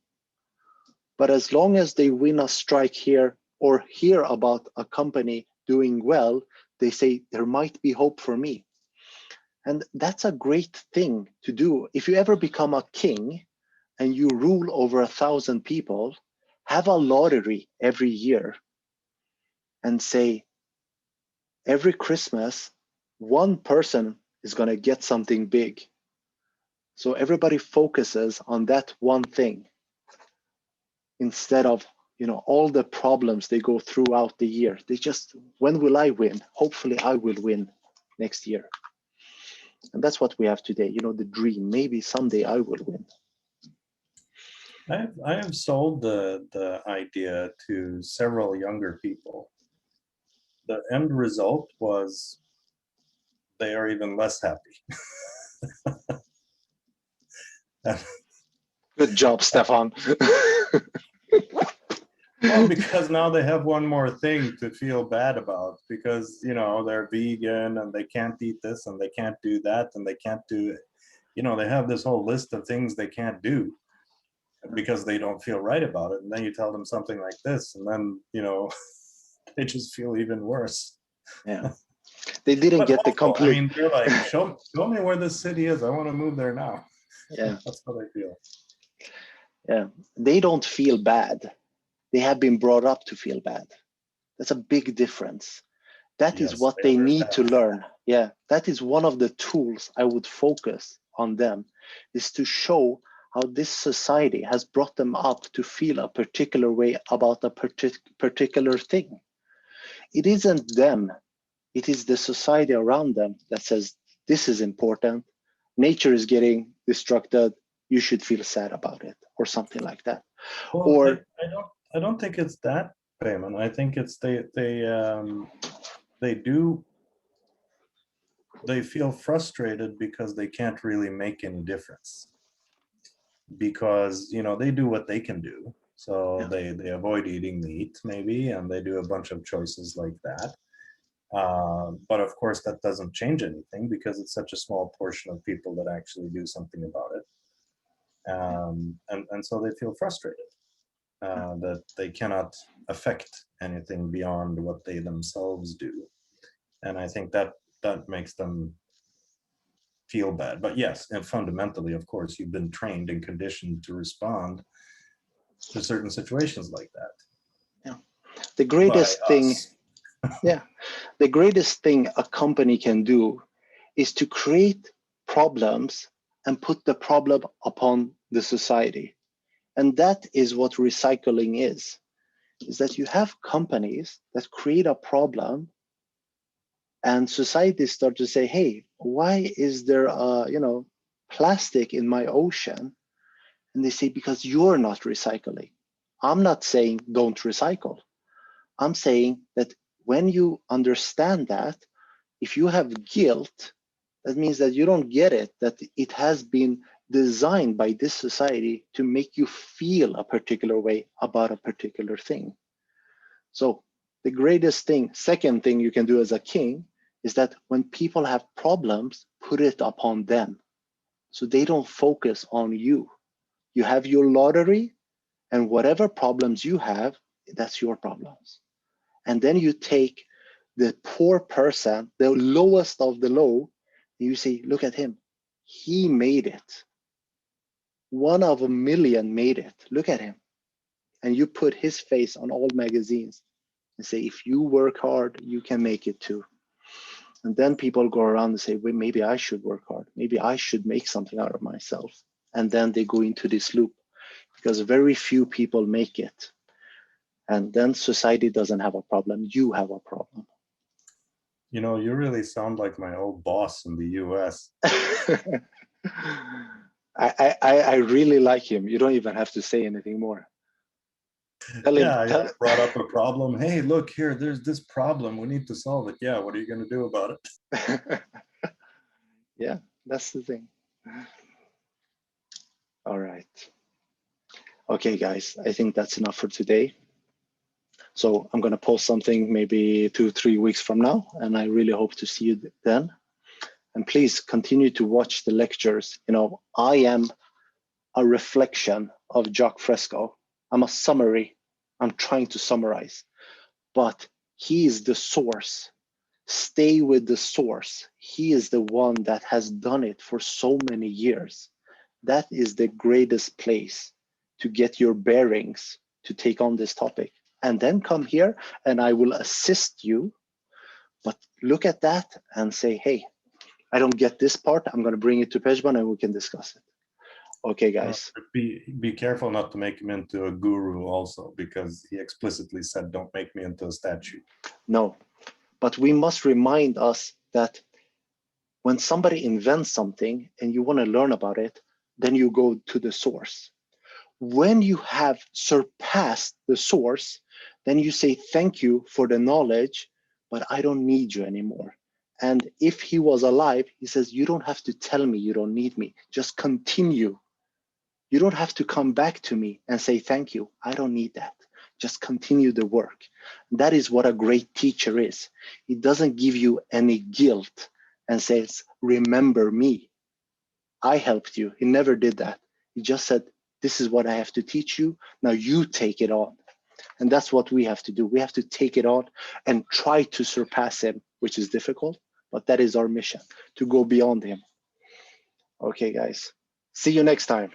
But as long as they win a strike here or hear about a company doing well, they say there might be hope for me. And that's a great thing to do. If you ever become a king and you rule over 1,000 people, have a lottery every year and say, every Christmas, one person is going to get something big. So everybody focuses on that one thing instead of, you know, all the problems they go throughout the year. They just, when will I win? Hopefully I will win next year. And that's what we have today, you know, the dream. Maybe someday I will win. I have sold the idea to several younger people. The end result was they are even less happy. Good job, Stefan. Well, because now they have one more thing to feel bad about, because, you know, they're vegan and they can't eat this and they can't do that and they can't do it. You know, they have this whole list of things they can't do because they don't feel right about it. And then you tell them something like this, and then, you know, they just feel even worse. Yeah. They didn't get the complete. I mean, they're like, show me where this city is. I want to move there now. Yeah. That's how they feel. Yeah. They don't feel bad. They have been brought up to feel bad. That's a big difference. That is what they need to learn. Yeah. That is one of the tools I would focus on them, is to show how this society has brought them up to feel a particular way about a particular thing. It isn't them. It is the society around them that says, this is important. Nature is getting destructed. You should feel sad about it, or something like that. Well, Or I don't think it's that, Payman. I think it's they feel frustrated because they can't really make any difference. Because, you know, they do what they can do. So they avoid eating meat maybe, and they do a bunch of choices like that. But of course, that doesn't change anything because it's such a small portion of people that actually do something about it. And so they feel frustrated that they cannot affect anything beyond what they themselves do. And I think that makes them feel bad. But yes, and fundamentally, of course, you've been trained and conditioned to respond to certain situations like that. Yeah. The greatest thing, yeah, the greatest thing a company can do is to create problems and put the problem upon the society. And that is what recycling is that you have companies that create a problem and society start to say, hey, why is there plastic in my ocean? And they say, because you're not recycling. I'm not saying don't recycle. I'm saying that when you understand that, if you have guilt, that means that you don't get it, that it has been designed by this society to make you feel a particular way about a particular thing. So the greatest thing, second thing you can do as a king is that when people have problems, put it upon them. So they don't focus on you. You have your lottery, and whatever problems you have, that's your problems. And then you take the poor person, the lowest of the low, and you say, look at him. He made it. 1 of a million made it. Look at him. And you put his face on all magazines and say, if you work hard, you can make it too. And then people go around and say, well, maybe I should work hard. Maybe I should make something out of myself. And then they go into this loop because very few people make it. And then society doesn't have a problem. You have a problem. You know, you really sound like my old boss in the US. I really like him. You don't even have to say anything more. I brought up a problem. Hey, look here, there's this problem. We need to solve it. Yeah, what are you going to do about it? Yeah, that's the thing. All right. Okay, guys, I think that's enough for today. So I'm going to post something maybe 2-3 weeks from now, and I really hope to see you then. And please continue to watch the lectures. You know, I am a reflection of Jacque Fresco. I'm a summary. I'm trying to summarize, but he is the source. Stay with the source. He is the one that has done it for so many years. That is the greatest place to get your bearings to take on this topic. And then come here and I will assist you. But look at that and say, hey, I don't get this part. I'm going to bring it to Pejman and we can discuss it. Okay, guys. Be careful not to make him into a guru also, because he explicitly said, don't make me into a statue. No, but we must remind us that when somebody invents something and you want to learn about it, then you go to the source. When you have surpassed the source, then you say, thank you for the knowledge, but I don't need you anymore. And if he was alive, he says, you don't have to tell me you don't need me. Just continue. You don't have to come back to me and say, thank you. I don't need that. Just continue the work. That is what a great teacher is. He doesn't give you any guilt and says, remember me. I helped you. He never did that. He just said, this is what I have to teach you. Now you take it on. And that's what we have to do. We have to take it on and try to surpass him, which is difficult, but that is our mission, to go beyond him. Okay, guys. See you next time.